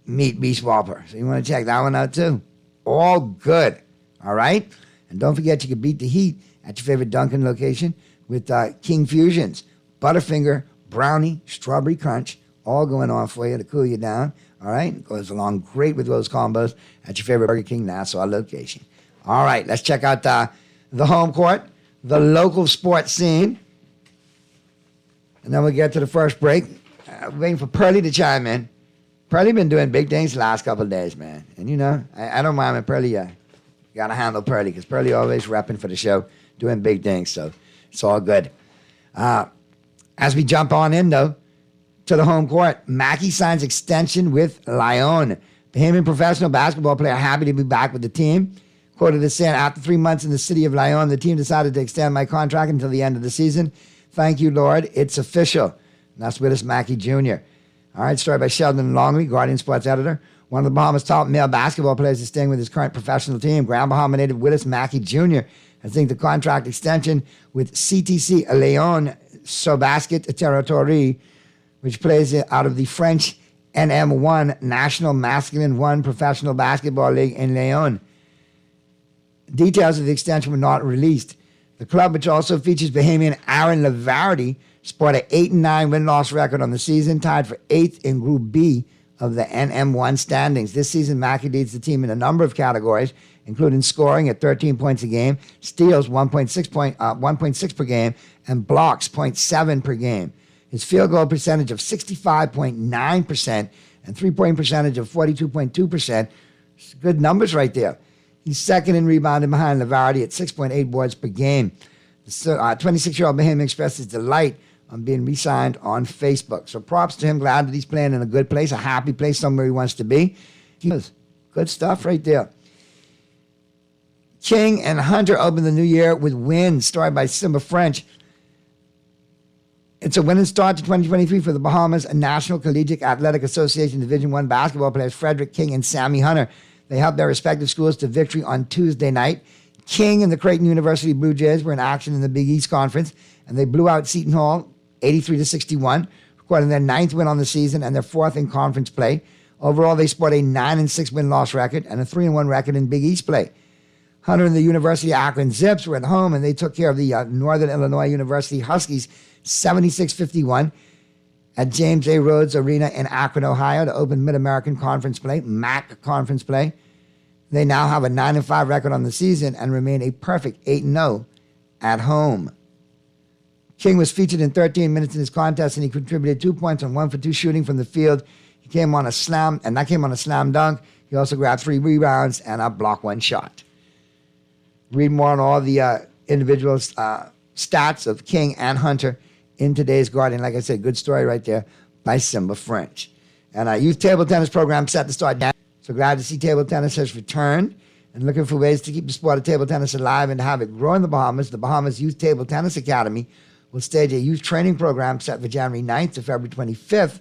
Meat Beast Whopper. So you want to check that one out, too. All good. All right? And don't forget, you can beat the heat at your favorite Dunkin' location with King Fusions. Butterfinger, brownie, strawberry crunch, all going on for you to cool you down. All right? It goes along great with those combos at your favorite Burger King Nassau location. All right, let's check out the home court, the local sports scene. And then we'll get to the first break. Waiting for Pearlie to chime in. Pearlie been doing big things the last couple of days, man. And, you know, I don't mind when Pearlie... got to handle Pearlie, because Pearlie always repping for the show, doing big things, so it's all good. As we jump on in, though, to the home court, Mackey signs extension with Lyon. Bahamian professional basketball player happy to be back with the team. Quoted as saying, after 3 months in the city of Lyon, the team decided to extend my contract until the end of the season. Thank you, Lord. It's official. And that's Willis Mackey Jr. All right, story by Sheldon Longley, Guardian Sports editor. One of the Bahamas' top male basketball players is staying with his current professional team. Grand Bahama native Willis Mackey Jr. has inked the contract extension with CTC Lyon Sobasket Territory, which plays out of the French NM1 National Masculine 1 Professional Basketball League in Lyon. Details of the extension were not released. The club, which also features Bahamian Aaron Lavardi, sport an 8-9 win-loss record on the season, tied for 8th in Group B of the NM1 standings. This season, Mackey leads the team in a number of categories, including scoring at 13 points a game, steals 1.6 per game, and blocks 0.7 per game. His field goal percentage of 65.9% and three-point percentage of 42.2%. Good numbers right there. He's second in rebounding behind Lavardi at 6.8 boards per game. The 26-year-old Bahamian expressed his delight on being re-signed on Facebook. So props to him. Glad that he's playing in a good place, a happy place, somewhere he wants to be. Good stuff right there. King and Hunter opened the new year with wins. Story by Simba French. It's a winning start to 2023 for the Bahamas and National Collegiate Athletic Association Division I basketball players Frederick King and Sammy Hunter. They helped their respective schools to victory on Tuesday night. King and the Creighton University Blue Jays were in action in the Big East Conference, and they blew out Seton Hall 83-61, recording their 9th win on the season and their 4th in conference play. Overall, they sport a 9-6 win-loss record and a 3-1 record in Big East play. Hunter and the University of Akron Zips were at home, and they took care of the Northern Illinois University Huskies 76-51 at James A. Rhodes Arena in Akron, Ohio, to open Mid-American Conference play, MAC Conference play. They now have a 9-5 record on the season and remain a perfect 8-0 at home. King was featured in 13 minutes in his contest, and he contributed 2 points on 1 for 2 shooting from the field. He came on a slam, and that came on a slam dunk. He also grabbed 3 rebounds and a block 1 shot. Read more on all the individual stats of King and Hunter in today's Guardian. Like I said, good story right there by Simba French. And our youth table tennis program set to start now. So glad to see table tennis has returned and looking for ways to keep the sport of table tennis alive and to have it grow in the Bahamas. The Bahamas Youth Table Tennis Academy will stage a youth training program set for January 9th to February 25th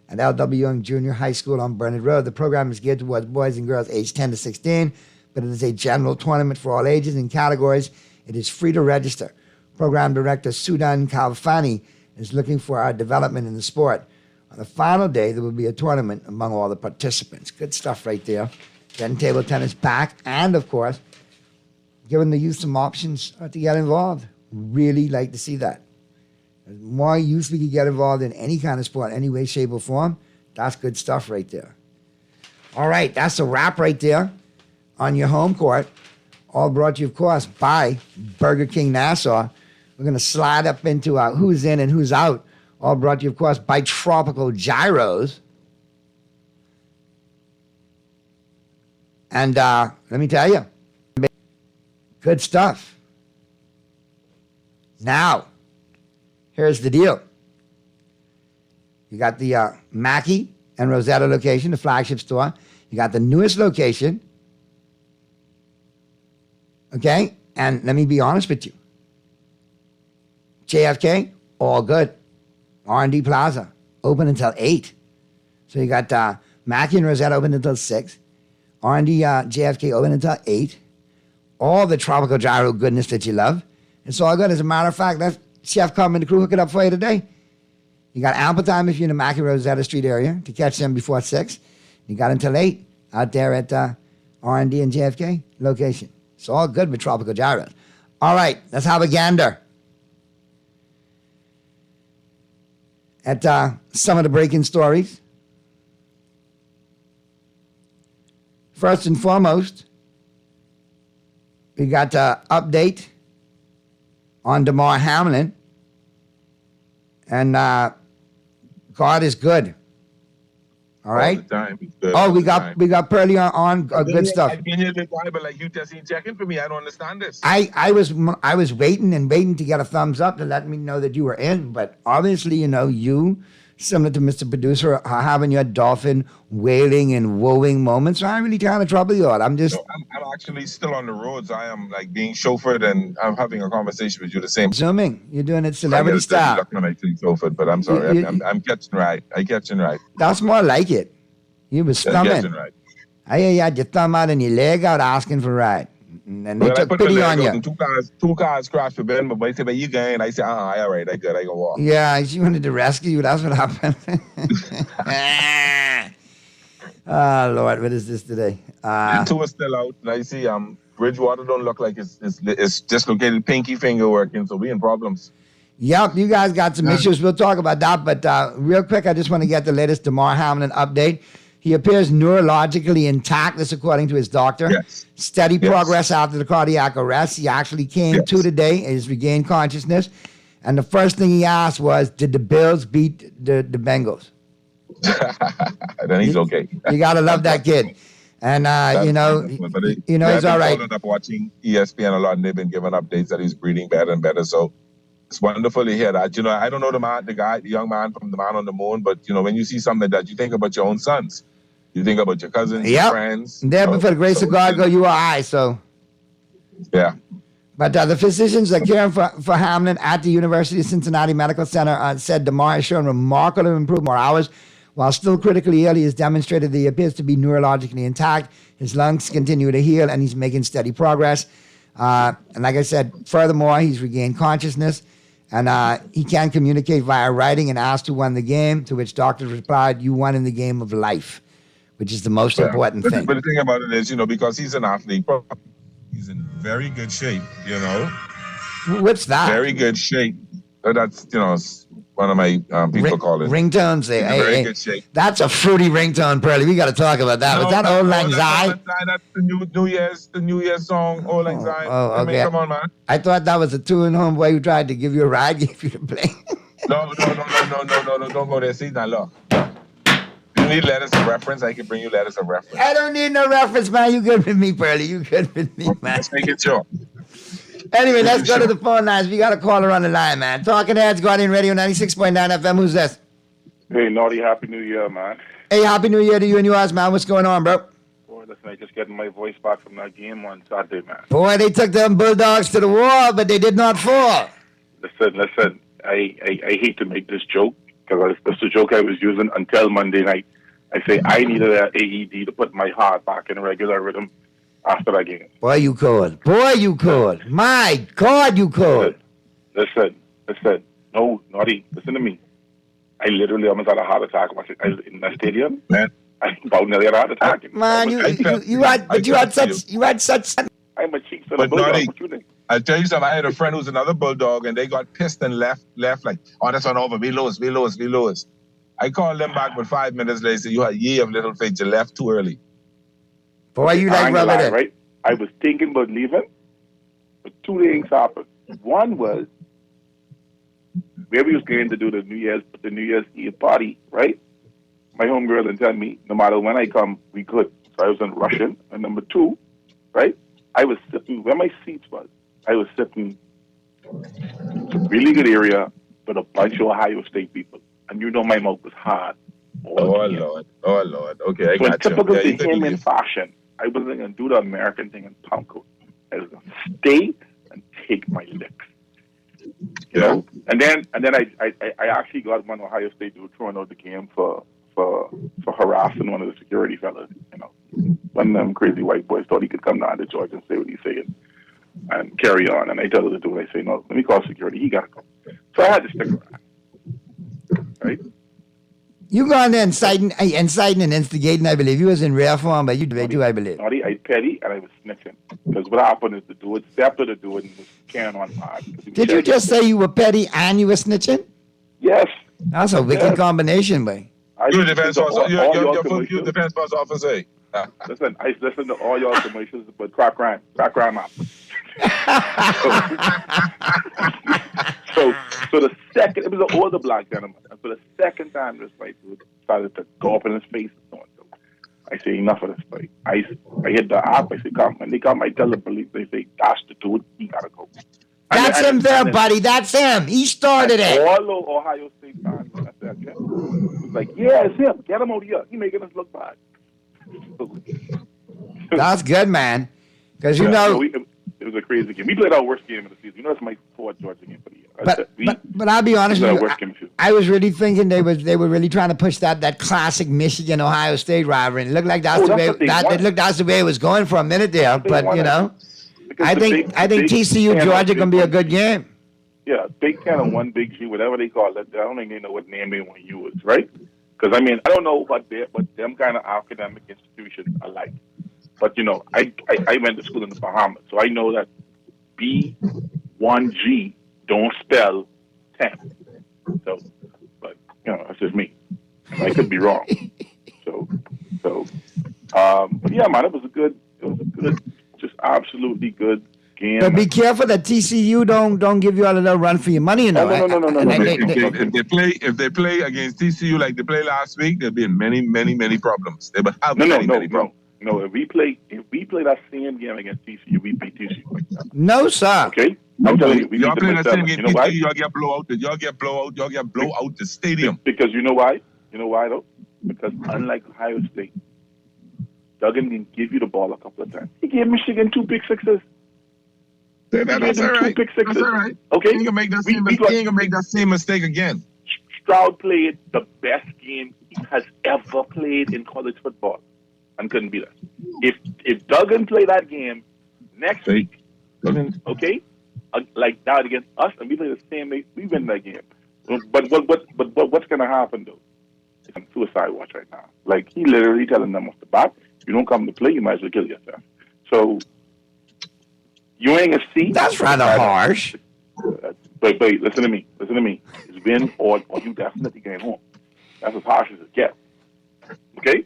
at L.W. Young Junior High School on Burnett Road. The program is geared towards boys and girls aged 10 to 16, but it is a general tournament for all ages and categories. It is free to register. Program director Sudan Kalfani is looking for our development in the sport. On the final day, there will be a tournament among all the participants. Good stuff right there. Getting table tennis back and, of course, giving the youth some options to get involved. Really like to see that. The more youth we can get involved in any kind of sport, any way, shape, or form, that's good stuff right there. All right, that's a wrap right there on your home court. All brought to you, of course, by Burger King Nassau. We're going to slide up into who's in and who's out. All brought to you, of course, by Tropical Gyros. And let me tell you, good stuff. Now, here's the deal. You got the Mackey and Rosetta location, the flagship store. You got the newest location. Okay? And let me be honest with you. JFK, all good. R&D Plaza, open until 8. So you got Mackey and Rosetta open until 6. R&D JFK open until 8. All the tropical gyro goodness that you love. It's all good. As a matter of fact, that chef come and the crew hook it up for you today. You got ample time if you're in the Mackey Rosetta Street area to catch them before 6. You got until 8 out there at R&D and JFK location. It's all good with tropical gyros. All right, let's have a gander at some of the breaking stories. First and foremost, we got an update on Damar Hamlin. And God is good. All right? All the time. He's good. Oh, we got Pearly on good stuff. I've been here the Bible like you just ain't checking for me. I don't understand this. I was waiting to get a thumbs up to let me know that you were in, but obviously, you, similar to Mr. Producer, are having your dolphin wailing and wooing moments. So I'm really trying to trouble you all. I'm actually still on the roads. I am like being chauffeured and I'm having a conversation with you the same. Zooming. You're doing it celebrity style. I'm actually chauffeured, but I'm sorry. I'm catching right. I catching right. That's more like it. You was thumbing. Right. I hear you had your thumb out and your leg out asking for a ride. And they took pity on you. Two cars crashed for Ben, but I said, "But you going?" I said, all right, I good. I go walk. Yeah, she wanted to rescue you. That's what happened. Oh, Lord, what is this today? The two are still out. And I see Bridgewater don't look like it's dislocated pinky finger working, so we in problems. Yep, you guys got some issues. We'll talk about that. But real quick, I just want to get the latest Damar Hamlin update. He appears neurologically intact, this according to his doctor. Yes. Steady progress after the cardiac arrest. He actually came to today. He's regained consciousness. And the first thing he asked was, did the Bills beat the Bengals? Then he's okay. You got to love that kid. And, he's all right. I ended up watching ESPN a lot, and they've been giving updates that he's breathing better and better. So it's wonderful to hear that. I don't know the young man from the Man on the Moon, but, when you see something like that, you think about your own sons. You think about your cousins, your friends. There, but for the grace of God, go you or I, so. Yeah. But the physicians that caring for Hamlin at the University of Cincinnati Medical Center said Damar has shown remarkable improvement, more hours While still critically ill, he has demonstrated that he appears to be neurologically intact. His lungs continue to heal, and he's making steady progress. And like I said, furthermore, he's regained consciousness, and he can communicate via writing and asked who won the game, to which doctors replied, "You won in the game of life," which is the most important thing. But the thing about it is, because he's an athlete, he's in very good shape, What's that? Very good shape. That's, one of my people call it. Ringtones. He's in very good shape. That's a fruity ringtone, Pearly. We got to talk about that. Was that Old Lang Syne? That's the New Year's song, Old Lang Syne. Oh, okay. Come on, man. I thought that was a two-in homeboy who tried to give you a ride, gave you to play. No, don't go there. See, now look. You need letters of reference, I can bring you letters of reference. I don't need no reference, man. You good with me, Pearly. You good with me, man. Let's make it sure. Anyway, let's go to the phone lines. We got a caller on the line, man. Talking Heads, Guardian Radio 96.9 FM. Who's this? Hey, Naughty, Happy New Year, man. Hey, Happy New Year to you and yours, man. What's going on, bro? Boy, listen, I just getting my voice back from that game on Saturday, man. Boy, they took them Bulldogs to the wall, but they did not fall. Listen, I hate to make this joke, because that's the joke I was using until Monday night. I say I needed an AED to put my heart back in a regular rhythm after that game. Boy, you could. My God, you could. Listen. No, Naughty, listen to me. I literally almost had a heart attack in the stadium. Man, I about nearly had a heart attack. Man, you had such. I'm a cheek son But of Bulldog. Naughty, What you think? I'll tell you something. I had a friend who's another Bulldog, and they got pissed and left like, oh, that's one over. We lose. I called them back, but 5 minutes later, you had ye of little faith. You left too early. Boy, you like rubbing it. Right? I was thinking about leaving, but two things happened. One was, where we was going to do the New Year's Eve party, right? My homegirl didn't tell me, no matter when I come, we could. So I was in Russian. And number two, right? I was sitting where my seats was. I was sitting in a really good area with a bunch of Ohio State people. And my mouth was hard. Oh, Lord. Okay, I so got in typical you. Bahamian fashion, I wasn't going to do the American thing and punk out. I was going to stay and take my licks. You know? And then I actually got one Ohio State dude throwing out the game for harassing one of the security fellas. One of them crazy white boys thought he could come down to Georgia and say what he's saying and carry on. And I tell the dude, I say, no, let me call security. He got to go. So I had to stick around. Right? You gone there inciting and instigating, I believe. You was in rare form, but you did too, I believe. Naughty, I petty, and I was snitching. Because what happened is the dude stepped to the dude and was carrying on hard. Did you just say you were petty and you were snitching? Yes. That's a wicked combination, boy. You're a defense officer. Listen, I listen to all your information, but crack rhyme up. So the second, it was an older black gentleman. And for the second time, this white dude decided to go up in his face and so on. So I say, enough of this fight. I hit the app. I say, come. When they come, I tell the police. They say, that's the dude. He gotta go. That's him there, buddy. That's him. He started it. All the Ohio State fans. I said, yeah. It's like, yeah, it's him. Get him out of here. He making us look bad. That's good, man. Because it was a crazy game. We played our worst game of the season. It's my fourth Georgia game for the year. But I'll be honest with you. I was really thinking they were really trying to push that classic Michigan Ohio State rivalry. It looked like that's the way it was going for a minute there. But I think TCU Georgia gonna be a good game. Yeah, Big Ten and one Big G, whatever they call it. I don't think they know what name they want to use, right? Because I don't know what them kind of academic institutions are like. But I went to school in the Bahamas, so I know that B1G don't spell 10. So, but that's just me. I could be wrong. But yeah, man, it was a good, just absolutely good game. But be careful that TCU don't give you all a little run for your money, No. If they play against TCU like they played last week, there'll be many problems. They will have many problems. No, if we play that same game against TCU, we beat TCU. No, sir. Okay? I'm telling you, y'all play that same game against TCU, y'all get blow out the stadium. Because you know why? You know why, though? Because unlike Ohio State, Duggan didn't give you the ball a couple of times. He gave Michigan 2 pick sixes. That's all right. That's all right. Okay? He ain't gonna make that same mistake again. Stroud played the best game he has ever played in college football and couldn't beat us. If Duggan played that game next week, okay, like that against us, and we play the same way, we win that game. But what's going to happen though? It's on suicide watch right now. Like he literally telling them off the bat, you don't come to play, you might as well kill yourself. So you ain't gonna see. That's rather harsh. But listen to me. It's win or you definitely getting home. That's as harsh as it gets. Okay.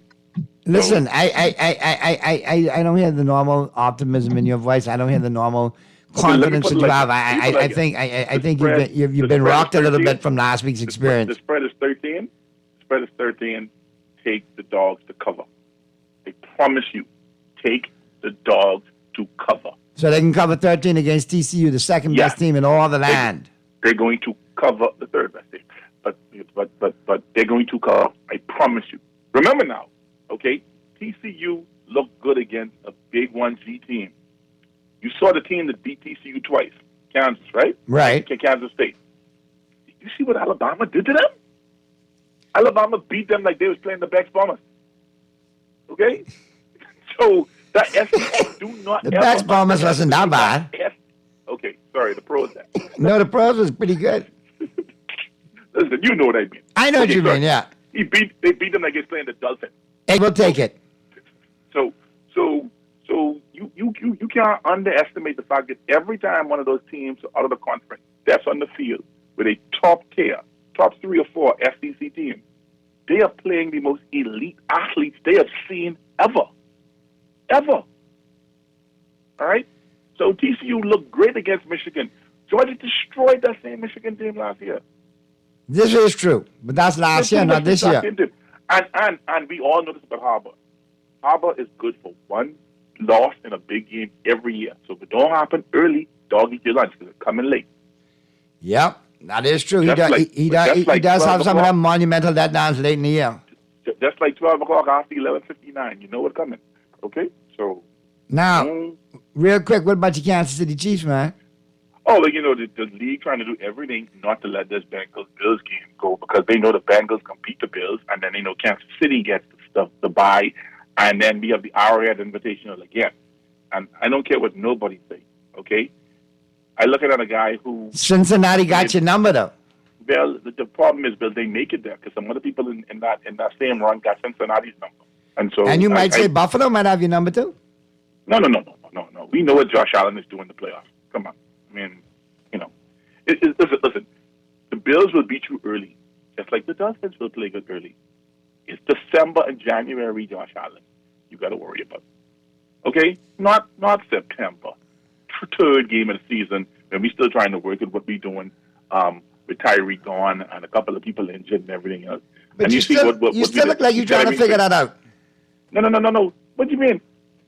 Listen, I don't hear the normal optimism in your voice. I don't hear the normal confidence that you have. I think you've been rocked a little bit from last week's experience. The spread is 13. Spread is 13. Take the dogs to cover. I promise you, take the dogs to cover. So they can cover 13 against TCU, the second best team in all the land. They're going to cover the third best team, but they're going to cover. I promise you. Remember now, okay? TCU looked good against a big 1G team. You saw the team that beat TCU twice, Kansas, right? Right. Kansas State. Did you see what Alabama did to them? Alabama beat them like they was playing the Bex Bombers. Okay? So that SEC do not. The Bex Bombers wasn't that bad. Okay, sorry, the pros. No, the pros was pretty good. Listen, you know what I mean. I know what you mean. Yeah. They beat them like they was playing the Dolphins. Hey, we'll take it. So you can't underestimate the fact that every time one of those teams out of the conference steps on the field with a top 3 or 4 SEC team, they are playing the most elite athletes they have seen ever. All right? So TCU looked great against Michigan. Georgia destroyed that same Michigan team last year. This is true, but that's last year, not this year. And we all know this about Harbaugh. Harbaugh is good for one loss in a big game every year. So if it don't happen early, dog eat your lunch because it's coming late. Yep, that is true. He does have some of them monumental letdowns late in the year. Just like 12 o'clock after 11:59. You know what's coming. Okay? So now, real quick, what about your Kansas City Chiefs, man? Oh, like, you know, the league trying to do everything not to let this Bengals-Bills game go because they know the Bengals can beat the Bills, and then they know Kansas City gets the stuff to buy, and then we have the Arrowhead Invitational again. And I don't care what nobody says, okay? I look at a guy who... Cincinnati got your number, though. Well, the problem is, Bill, they make it there because some other people in that same run got Cincinnati's number. And you might say Buffalo might have your number, too? No. We know what Josh Allen is doing in the playoffs. Come on. I mean, you know, listen, the Bills will beat you early, just like the Dolphins will play good early. It's December and January, Josh Allen. You got to worry about. Okay, not September. Third game of the season, when we still trying to work at what we doing with Tyree gone and a couple of people injured and everything else. But and you still look like you're trying to figure that out. No. What do you mean?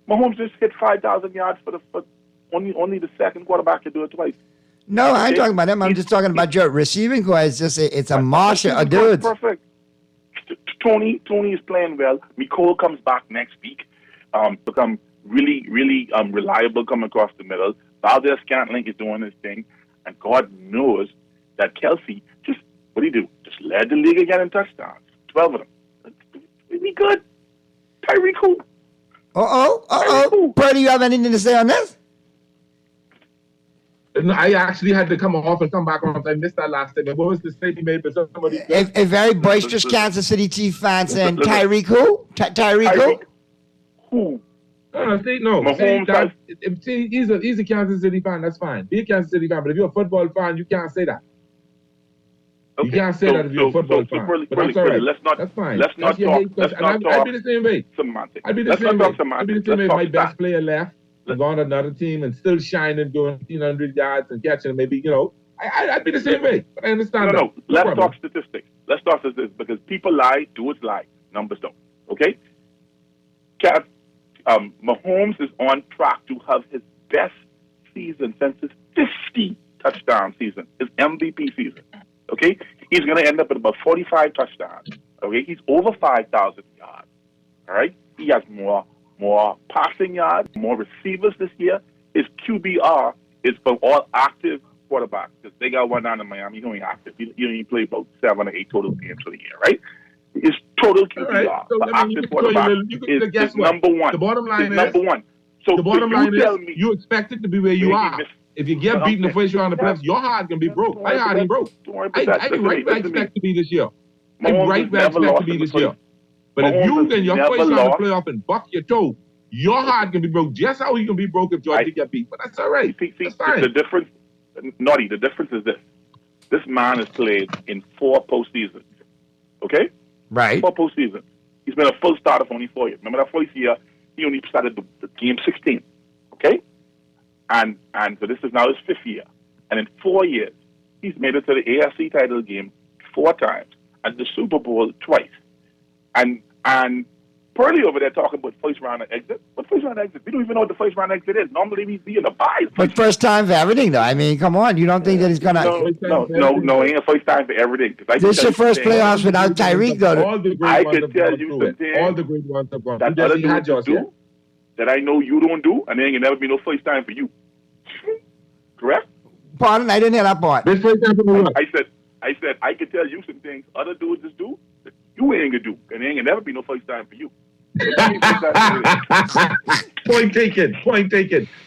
Mahomes just hit 5,000 yards for only the second quarterback to do it twice. No, I ain't talking about him. I'm just talking about your receiving core. It's just it's a marsh of dudes. Perfect. Tony is playing well. Nicole comes back next week. Become really reliable coming across the middle. Valdez-Scantling is doing his thing, and God knows that Kelsey just what do? Just led the league again in touchdowns. 12 of them. We'd be good. Tyreek Hill. Purdy, you have anything to say on this? No, I actually had to come off and come back on. I missed that last statement. What was the statement made by somebody? A very boisterous Kansas City Chief fan saying Tyreek who? Tyreek who? No. He's a Kansas City fan. That's fine. Be a Kansas City fan. But if you're a football fan, you can't say that. Okay. You can't say that if you're a football fan. But that's all right. That's fine. Let's not talk. I'd be the same way. Semantics. I'd be the same way. If my best player left and gone to another team and still shining, doing 1,500 yards and catching maybe, I'd be the same way. But I understand that. No. Let's talk statistics. Let's talk statistics because people lie, dudes lie, numbers don't. Okay? Mahomes is on track to have his best season since his 50-touchdown season, his MVP season. Okay? He's going to end up at about 45 touchdowns. Okay? He's over 5,000 yards. All right? He has more passing yards, more receivers this year. His QBR is from all active quarterback, because they got one down in Miami, he only active. He only played about 7 or 8 total games for the year, right? His total QBR, right. So, the active quarterback, is number one. The bottom line is number one. So the bottom line is me, you expect it to be where you are. If you get beaten the first round of the playoffs, your heart can be broke. My heart ain't broke. I can right where I expect to be this year. I'm right where I expect to be this year. But if you in your first round of the playoff and buck your toe, your heart can be broke just how he can be broke if Georgia get beat. But that's all right. That's fine. The difference, Naughty, the difference is this. This man has played in 4 postseasons. Okay? Right. 4 postseasons. He's been a full starter for only 4 years. Remember that first year, he only started the game 16. Okay? And so this is now his 5th year. And in 4 years, he's made it to the AFC title game 4 times and the Super Bowl twice. And Purdy over there talking about first round exit. What first round exit? We don't even know what the first round exit is. Normally we be in the bye. But first time for everything, though. I mean, come on. You don't think that he's going to... No, it ain't a first time for everything. This is your first playoffs without Tyreek, though. I can tell you some things. All the great ones have gone. That other dudes do, that I know you don't do, and there ain't never be no first time for you. Correct? Pardon? I didn't hear that part. This first time for me. I said I can tell you some things other dudes just do that you ain't gonna do, and there ain't never be no first time for you. Point taken.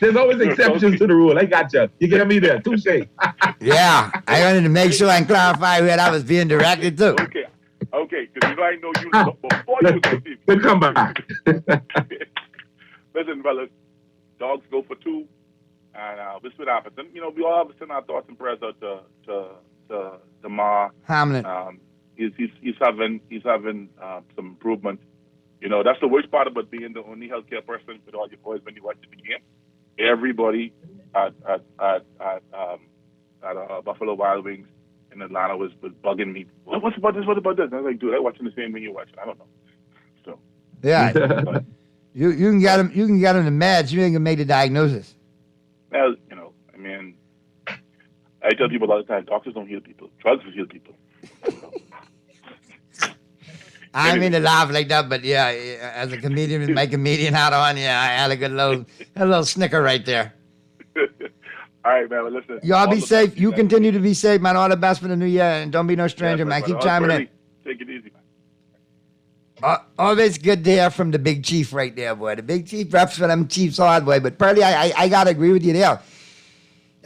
There's always exceptions to the rule. I got you. You get me there. Touche. Yeah, I wanted to make sure and clarify where that was being directed to. Okay, because I know you before you. Good comeback. Listen, fellas, dogs go for 2, and this is what happens. And we all have to send our thoughts and prayers out to Damar Hamlin. He's having some improvement. That's the worst part about being the only healthcare person with all your boys when you watch the game. Everybody at Buffalo Wild Wings in Atlanta was bugging me. What's about this? What about this? And I was like, dude, I'm watching the same when you're watching. I don't know. So yeah, you can get him. You can get him the meds. You ain't gonna make the diagnosis. Well, I tell people all the time, doctors don't heal people. Drugs will heal people. I mean to laugh like that, but yeah, as a comedian with my comedian hat on, yeah, I had a good little snicker right there. All right, man. Well, listen. Y'all be safe. You continue to be safe, man. All the best for the new year, and don't be no stranger, man. Keep chiming in. Take it easy, man. Always good to hear from the big chief right there, boy. The big chief reps for them Chiefs hard, boy. But Pearly, I gotta agree with you there.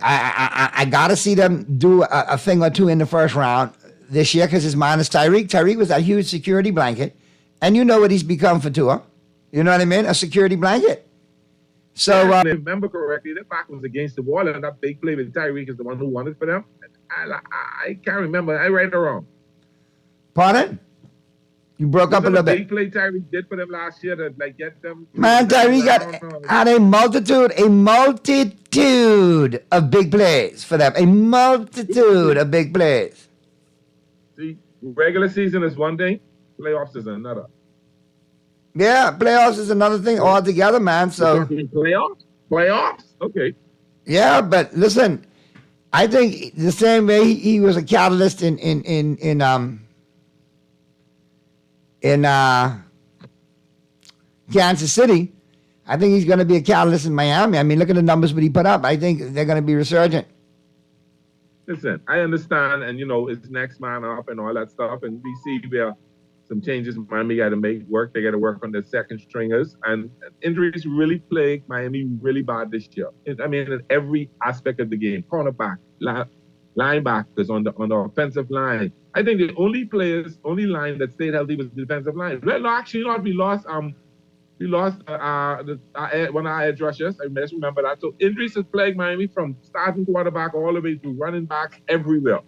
I gotta see them do a thing or two in the first round this year because his man is Tyreek. Tyreek was a huge security blanket, and you know what he's become for Tua. You know what I mean? A security blanket. So, if I remember correctly, that back was against the wall, and that big play with Tyreek is the one who won it for them. I can't remember. I right or wrong. Pardon? You broke up a little bit. Big play Tyreek did for them last year to get them. Man, Tyreek had a multitude of big plays for them. A multitude of big plays. See, regular season is one thing, playoffs is another. Yeah, playoffs is another thing altogether, man. So playoffs, okay. Yeah, but listen, I think the same way he was a catalyst in Kansas City, I think he's going to be a catalyst in Miami. I mean, look at the numbers that he put up. I think they're going to be resurgent. Listen, I understand, and it's next man up and all that stuff, and we see where some changes Miami got to make work. They got to work on their second stringers, and injuries really plagued Miami really bad this year. I mean, in every aspect of the game, cornerback, linebackers on the offensive line. I think the only line that stayed healthy was the defensive line. Well, actually, we lost one of our edge rushers. I just remember that. So injuries has plagued Miami from starting quarterback all the way to running backs everywhere.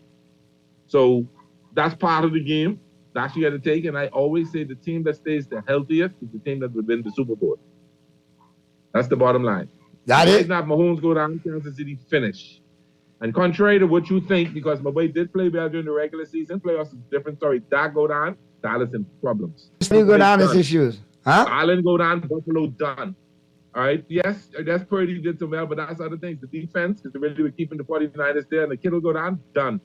So that's part of the game that you got to take. And I always say the team that stays the healthiest is the team that will win the Super Bowl. That's the bottom line. That is not Mahomes go down, Kansas City finish. And contrary to what you think, because my boy did play well during the regular season, playoffs is a different story. Dak go down, Dallas in problems. Still go down his issues. Huh? Allen go down, Buffalo done. All right, yes, that's Purdy did some well, but that's other things. The defense, because they really were keeping the 49ers there, and the Kittle go down, done.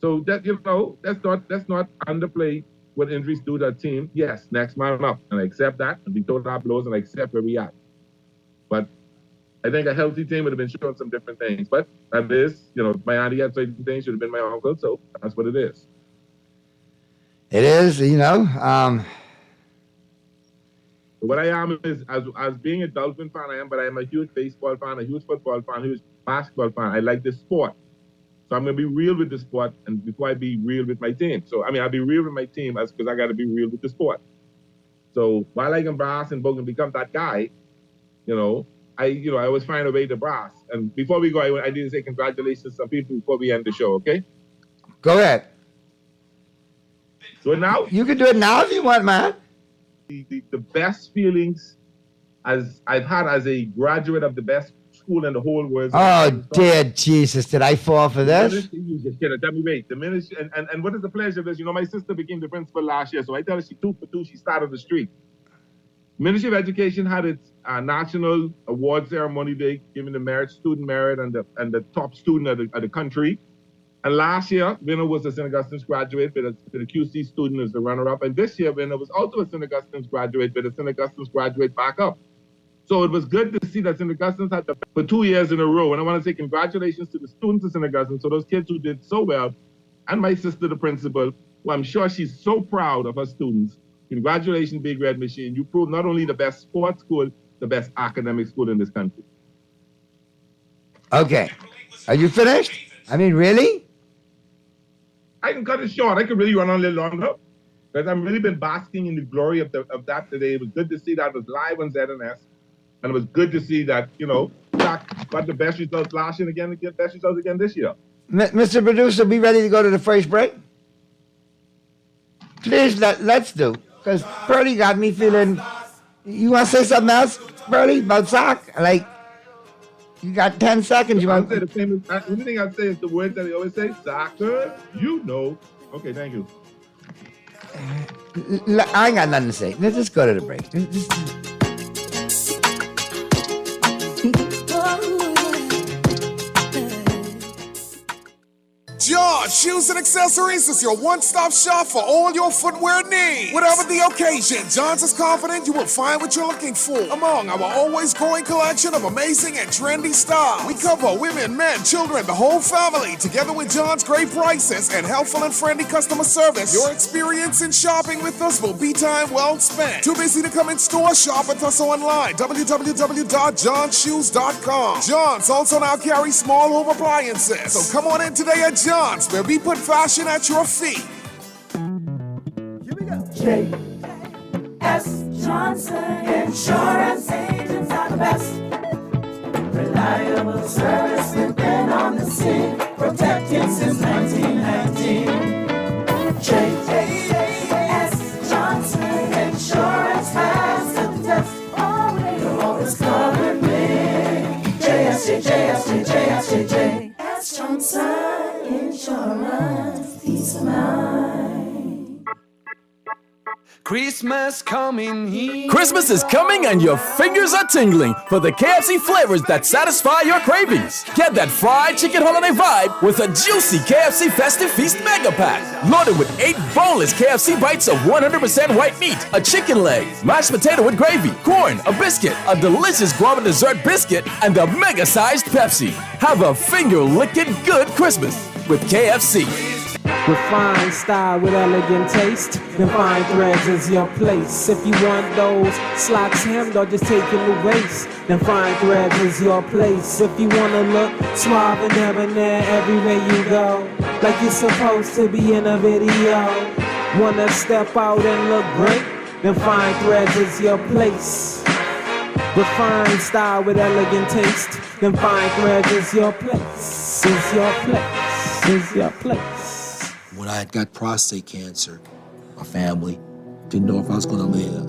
So that that's not underplay what injuries do to a team. Yes, next man up, and I accept that, and we told our blows, and I accept where we at. But I think a healthy thing would have been showing some different things. But that is, my auntie had certain things, should have been my uncle, so that's what it is. It is, What I am is, as being a Dolphin fan, I am, but I am a huge baseball fan, a huge football fan, a huge basketball fan. I like this sport. So I'm going to be real with the sport and before I be real with my team. So, I'll be real with my team because I got to be real with the sport. So while I can brass and book and become that guy, I always find a way to brass. And before we go, I need to say congratulations to some people before we end the show, okay? Go ahead. Do it now? You can do it now if you want, man. The best feelings as I've had as a graduate of the best school in the whole world. Oh, dear Jesus, did I fall for this? Tell me, wait. The ministry, and what is the pleasure of this? My sister became the principal last year, so I tell her she 2 for 2, she started the streak. Ministry of Education had its national award ceremony day, giving the student merit and the top student of the country. And last year, winner was a St. Augustine's graduate, but the QC student is the runner-up. And this year, winner was also a St. Augustine's graduate, but a St. Augustine's graduate backup. So it was good to see that St. Augustine's had for 2 years in a row. And I want to say congratulations to the students of St. Augustine, so those kids who did so well, and my sister, the principal, who I'm sure she's so proud of her students. Congratulations, Big Red Machine. You proved not only the best sports school, the best academic school in this country. Okay. Are you finished? Really? I can cut it short. I could really run on a little longer because I've really been basking in the glory of that today. It was good to see that it was live on ZNS. And it was good to see that, Zach got the best results last year and again, get best results again this year. Mr. Producer, be ready to go to the first break? Please, let's do. Because Pearlie got me feeling... You want to say something else, Pearlie, about Zach? You got 10 seconds. You want to say the same. The only thing I'd say is the words that they always say, soccer, Okay, thank you. I ain't got nothing to say. Let's just go to the break. John Shoes and Accessories is your one-stop shop for all your footwear needs. Whatever the occasion, John's is confident you will find what you're looking for among our always growing collection of amazing and trendy styles. We cover women, men, children, the whole family. Together with John's great prices and helpful and friendly customer service, your experience in shopping with us will be time well spent. Too busy to come in store? Shop with us online. www.johnshoes.com. John's also now carries small home appliances. So come on in today at John's, where we put fashion at your feet. Here we go. J.S. Johnson Insurance agents are the best. Reliable service, we've been on the scene, protecting since 1919. J.S. Johnson Insurance has the test. You're always covered with J.S. Johnson Insurance, peace of mind. Christmas coming here. Christmas is coming and your fingers are tingling for the KFC flavors that satisfy your cravings. Get that fried chicken holiday vibe with a juicy KFC Festive Feast Mega Pack. Loaded with 8 boneless KFC bites of 100% white meat, a chicken leg, mashed potato with gravy, corn, a biscuit, a delicious guava dessert biscuit, and a mega-sized Pepsi. Have a finger-licking good Christmas with KFC. With fine style, with elegant taste, then Fine Threads is your place. If you want those slacks hemmed or just taking the waist, then Fine Threads is your place. If you wanna look suave and debonair everywhere you go, like you're supposed to be in a video, wanna step out and look great, then Fine Threads is your place. With fine style, with elegant taste, then Fine Threads is your place. Is your place. Is your place. When I got prostate cancer, my family didn't know if I was going to live.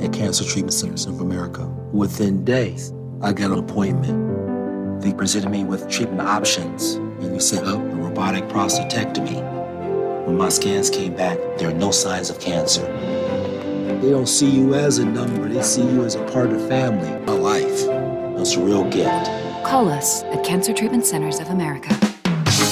At Cancer Treatment Centers of America, within days, I got an appointment. They presented me with treatment options, and we set up a robotic prostatectomy. When my scans came back, there are no signs of cancer. They don't see you as a number, they see you as a part of the family. My life, that's a real gift. Call us at Cancer Treatment Centers of America.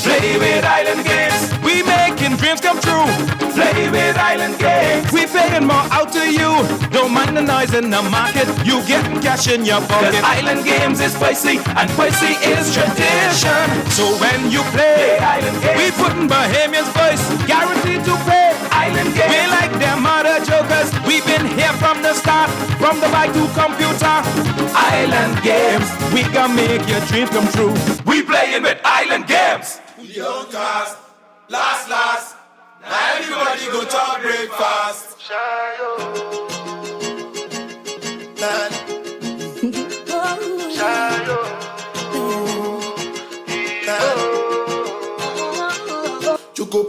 Play with island games, we make it making dreams come true. Play with Island Games. We paying more out to you. Don't mind the noise in the market. You getting cash in your pocket. 'Cause Island Games is spicy and spicy is tradition. So when you play Island Games, we putting Bahamians first. Guaranteed to play Island Games. We like them other jokers. We've been here from the start. From the bike to computer. Island Games. We can make your dream come true. We playing with Island Games. Young cast, last. Now everybody go to breakfast. Chuko.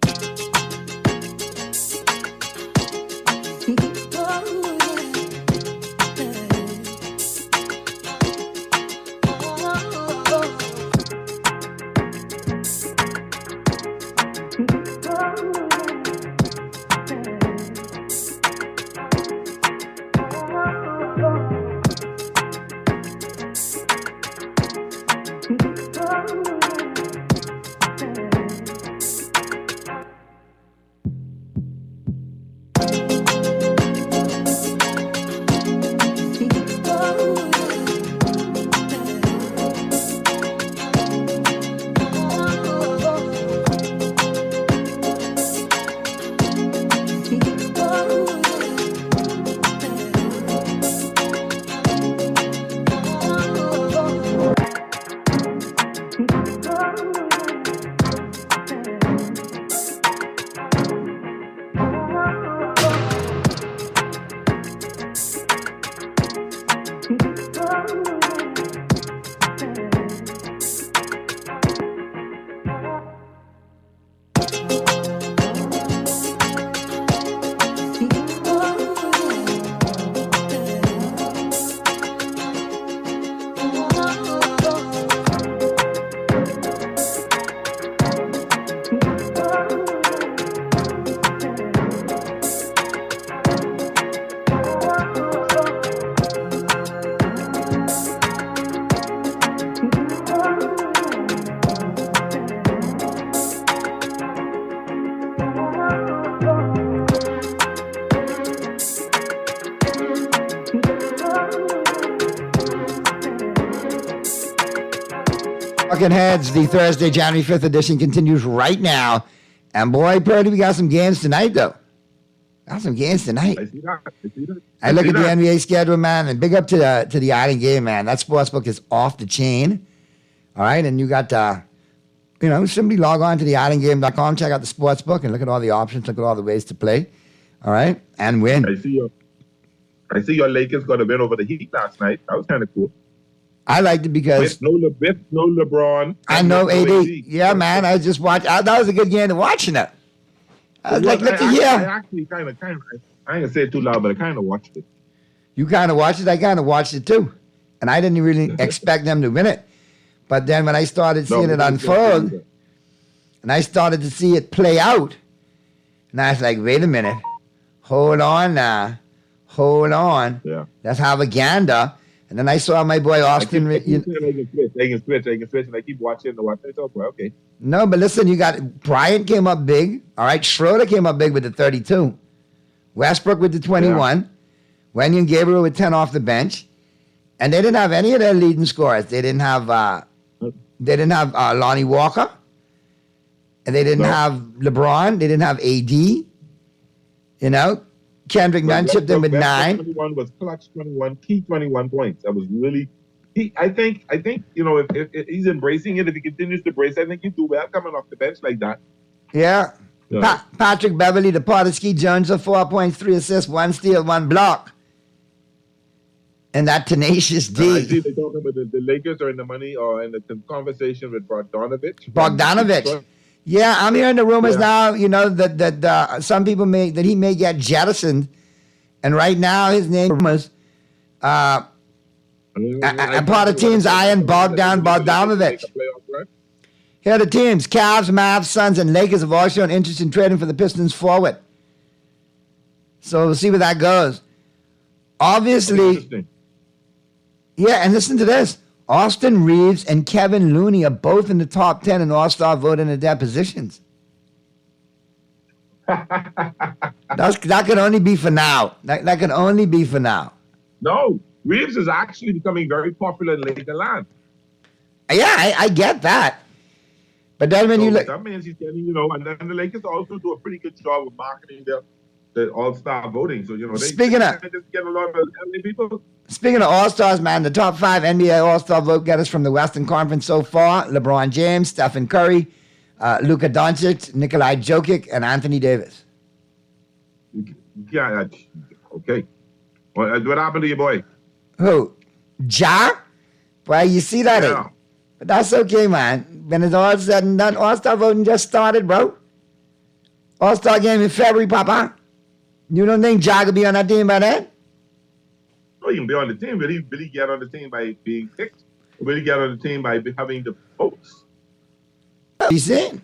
Talking Heads, the Thursday, January 5th edition continues right now. And boy, Purdy, we got some games tonight, though. Got some games tonight. I see that. I look at the NBA schedule, man, and big up to the Island game, man. That sportsbook is off the chain. All right, and you got, somebody log on to the islandgame.com, check out the sportsbook, and look at all the options, look at all the ways to play. All right, and win. I see your Lakers got a win over the Heat last night. That was kind of cool. I liked it because no LeBron. I know AD. Yeah, man. I just watched. That was a good game to watching it. I was like, look at you. I actually kind of. I ain't gonna say it too loud, but I kind of watched it. You kind of watched it. I kind of watched it too, and I didn't really expect them to win it. But then when I started seeing it unfold, and I started to see it play out, and I was like, wait a minute, hold on now, hold on. Yeah. That's Havaganda. And then I saw my boy Austin. I can switch, and I keep watching the watch. It's okay. No, but listen, you got Bryant came up big. All right, Schroeder came up big with the 32. Westbrook with the 21. Yeah. Wenyen Gabriel with 10 off the bench. And they didn't have any of their leading scorers. They didn't have Lonnie Walker. And they didn't have LeBron. They didn't have AD. You know, Kendrick Nunn chipped in with 9. 21 was clutch 21, key 21 points. That was really. I think if he's embracing it, if he continues to embrace, I think he'd do well coming off the bench like that. Yeah. Patrick Beverly, the Potoski Jones of 4 points, 3 assists, 1 steal, 1 block. And that tenacious D. I see they talking about the Lakers are in the money or in the conversation with Bogdanovich. Yeah, I'm hearing the rumors now, that some people that he may get jettisoned. And right now his name is a part of teams eyeing Bogdanovich. Here are the teams. Cavs, Mavs, Suns, and Lakers have all shown interest in trading for the Pistons forward. So we'll see where that goes. Obviously, yeah, and listen to this. Austin Reeves and Kevin Looney are both in the top 10 in All-Star voting at their positions. That can only be for now. That can only be for now. No, Reeves is actually becoming very popular in Laker land. Yeah, I get that. But then when you look, that means he's getting, and then the Lakers also do a pretty good job of marketing the All-Star voting. So, they just get a lot of people. Speaking of All-Stars, man, the top 5 NBA All-Star vote getters from the Western Conference so far: LeBron James, Stephen Curry, Luka Doncic, Nikolai Jokic, and Anthony Davis. Yeah, okay. What happened to your boy? Who? Ja? Well, you see that? Yeah. But that's okay, man. When it's all said and done, All-Star voting just started, bro. All-Star game in February, Papa. You don't think Ja could be on that team by then? No, he can be on the team, but he really get on the team by being picked. Or really get on the team by having the votes. He's saying.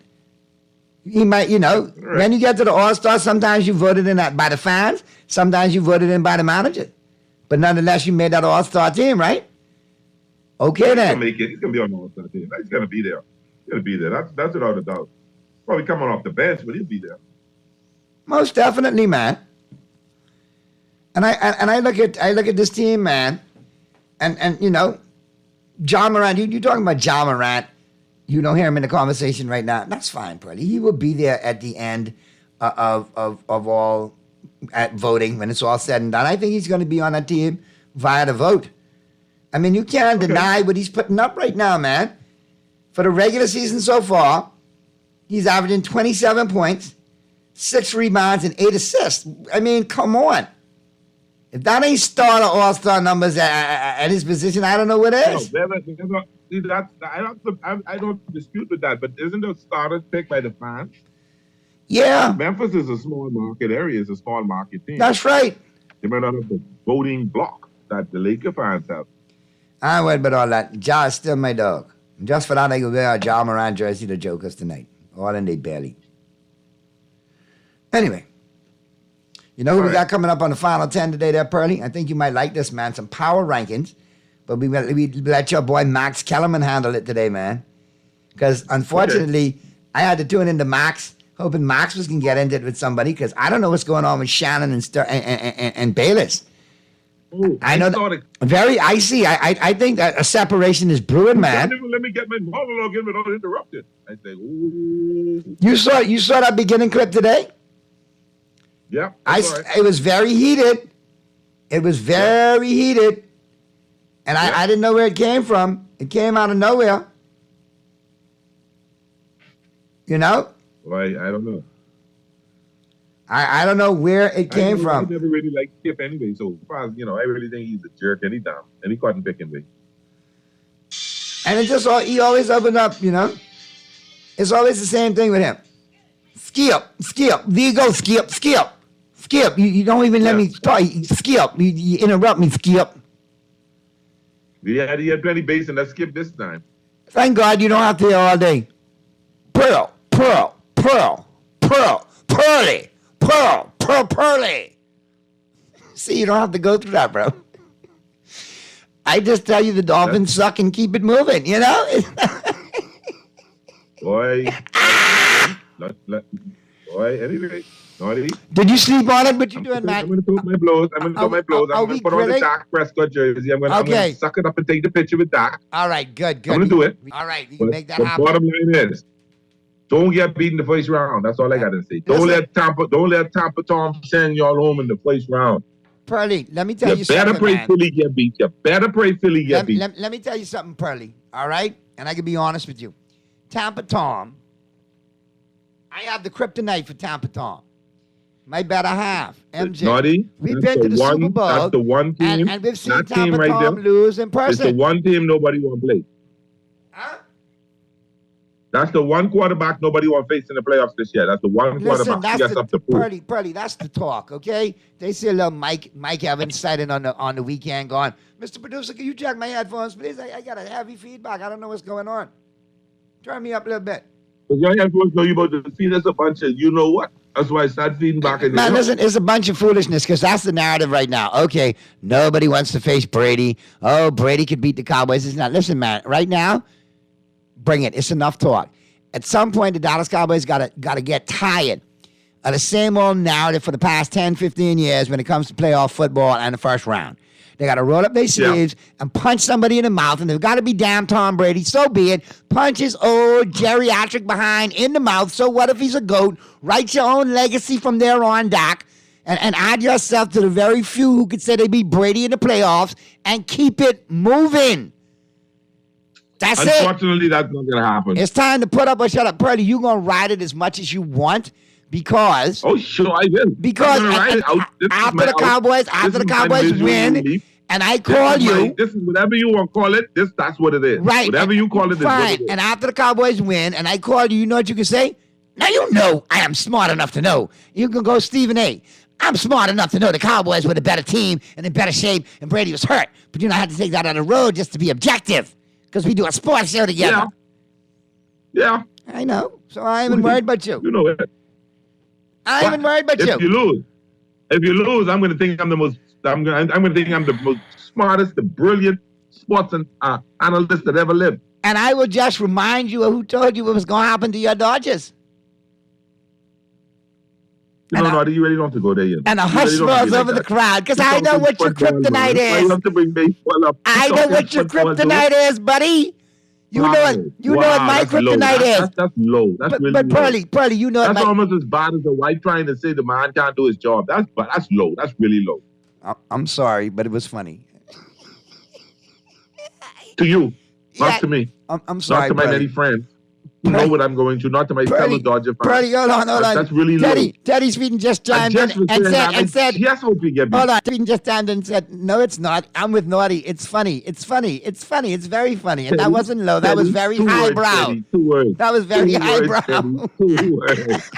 He might, right. When you get to the All-Star, sometimes you voted in by the fans, sometimes you voted in by the manager. But nonetheless, you made that All-Star team, right? Okay, then. He's going to be on the All-Star team. He's going to be there. He's going to be there. That's without a doubt. Probably coming off the bench, but he'll be there. Most definitely, man. And I look at this team, man, and Ja Morant. You talking about Ja Morant? You don't hear him in the conversation right now. That's fine, Pearly. He will be there at the end of all at voting when it's all said and done. I think he's going to be on that team via the vote. I mean, you can't deny what he's putting up right now, man. For the regular season so far, he's averaging 27 points, 6 rebounds, and 8 assists. I mean, come on. If that ain't starter All-Star numbers at his position, I don't know what is. No, I don't dispute with that, but isn't the starter picked by the fans? Yeah. Memphis is a small market area. It's a small market team. That's right. They might not have the voting block that the Laker fans have. I ain't worried about all that. Ja is still my dog. Just for that, I can wear a Ja Morant jersey to Jokers tonight. All in their belly. Anyway. You know who we got coming up on the final 10 today there, Pearly? I think you might like this, man. Some power rankings. But we let your boy Max Kellerman handle it today, man. Because unfortunately, I had to tune into Max, hoping Max was going to get into it with somebody, because I don't know what's going on with Shannon and Bayless. Ooh, I know that very icy. I think that a separation is brewing, man. Let me get my monologue in without interrupted. I say, ooh. You saw that beginning clip today? Yeah. It was very heated. It was very heated. And I didn't know where it came from. It came out of nowhere. You know? Well, I don't know. I don't know where it came from. I never really liked Skip anyway, so I really think he's a jerk and he caught him picking me. And it just he always opened up, It's always the same thing with him. Skip. There you go, Skip. You don't even let me talk. Skip. You interrupt me, Skip. He had plenty base and that Skip this time. Thank God you don't have to hear all day. Pearly. See, you don't have to go through that, bro. I just tell you the Dolphins suck and keep it moving, Boy. Anyway. Naughty. Did you sleep on it? What you doing, man? I'm going to put my blows. I'm going to put on the Dak Prescott jersey. I'm going to suck it up and take the picture with Dak. All right, good. I'm going to do it. All right, we can make that happen. The bottom line is, don't get beaten the first round. That's all I got to say. Don't let Tampa Tom send y'all home in the first round. Pearly, let me tell you something, You better pray Philly get beat. You better pray Philly get beat. Let me tell you something, Pearly, all right? And I can be honest with you. Tampa Tom, I have the kryptonite for Tampa Tom. My better half, MJ. Naughty. We've been to the Super Bowl. That's the one team. And we've seen Tampa Tom lose in person. It's the one team nobody want to play. Huh? That's the one quarterback nobody want to face in the playoffs this year. That's the one quarterback. Pearly, that's the talk, okay? They see a little Mike Evans sighting on the weekend going, Mr. Producer, can you check my headphones, please? I got a heavy feedback. I don't know what's going on. Turn me up a little bit. Because your headphones know you about to feed us a bunch of you know what. That's why I started feeding back in Man, listen, it's a bunch of foolishness because that's the narrative right now. Okay, nobody wants to face Brady. Oh, Brady could beat the Cowboys. It's not. Listen, man, right now, bring it. It's enough talk. At some point, the Dallas Cowboys got to get tired of the same old narrative for the past 10, 15 years when it comes to playoff football and the first round. They got to roll up their sleeves and punch somebody in the mouth, and they've got to be damn Tom Brady. So be it. Punch his old geriatric behind in the mouth. So what if he's a GOAT? Write your own legacy from there on, Doc, and add yourself to the very few who could say they beat Brady in the playoffs and keep it moving. That's it. Unfortunately, that's not going to happen. It's time to put up or shut up. Purdy, you're going to ride it as much as you want because... Oh, sure, I will. Because after the Cowboys win, and I call you... This is whatever you want to call it, that's what it is. Right. Whatever you call it is what it is. And after the Cowboys win, and I call you, you know what you can say? Now you know I am smart enough to know. You can go Stephen A. I'm smart enough to know the Cowboys were the better team and in better shape, and Brady was hurt. But you know, I had to take that on the road just to be objective. Because we do a sports show together. Yeah. I know. So I ain't even worried about you. You know it. I ain't even worried about you. If you lose, I'm going to think I'm the most. I'm going to think I'm the most smartest, the brilliant sports analyst that ever lived. And I will just remind you of who told you what was going to happen to your Dodgers. You really don't have to go there yet. And a hush falls over the crowd because I know what your kryptonite is. I love to bring baseball up. I know what your kryptonite is, buddy. You know what my kryptonite is. That's low. That's really low. Pearly, you know that's almost as bad as a wife trying to say the man can't do his job. That's low. That's really low. I'm sorry, but it was funny. To you, not to me. I'm sorry, not to my many friends. You know what I'm going to, not to my fellow Dodger fans. Pearly, hold on. That's really low. Teddy Sweden just chimed in and said, yes, hope you get me. Hold on, Sweden just chimed in and said, no, it's not. I'm with Naughty. It's funny. It's very funny. And that wasn't low. That was very highbrow. 2 words. That was very highbrow. 2 words.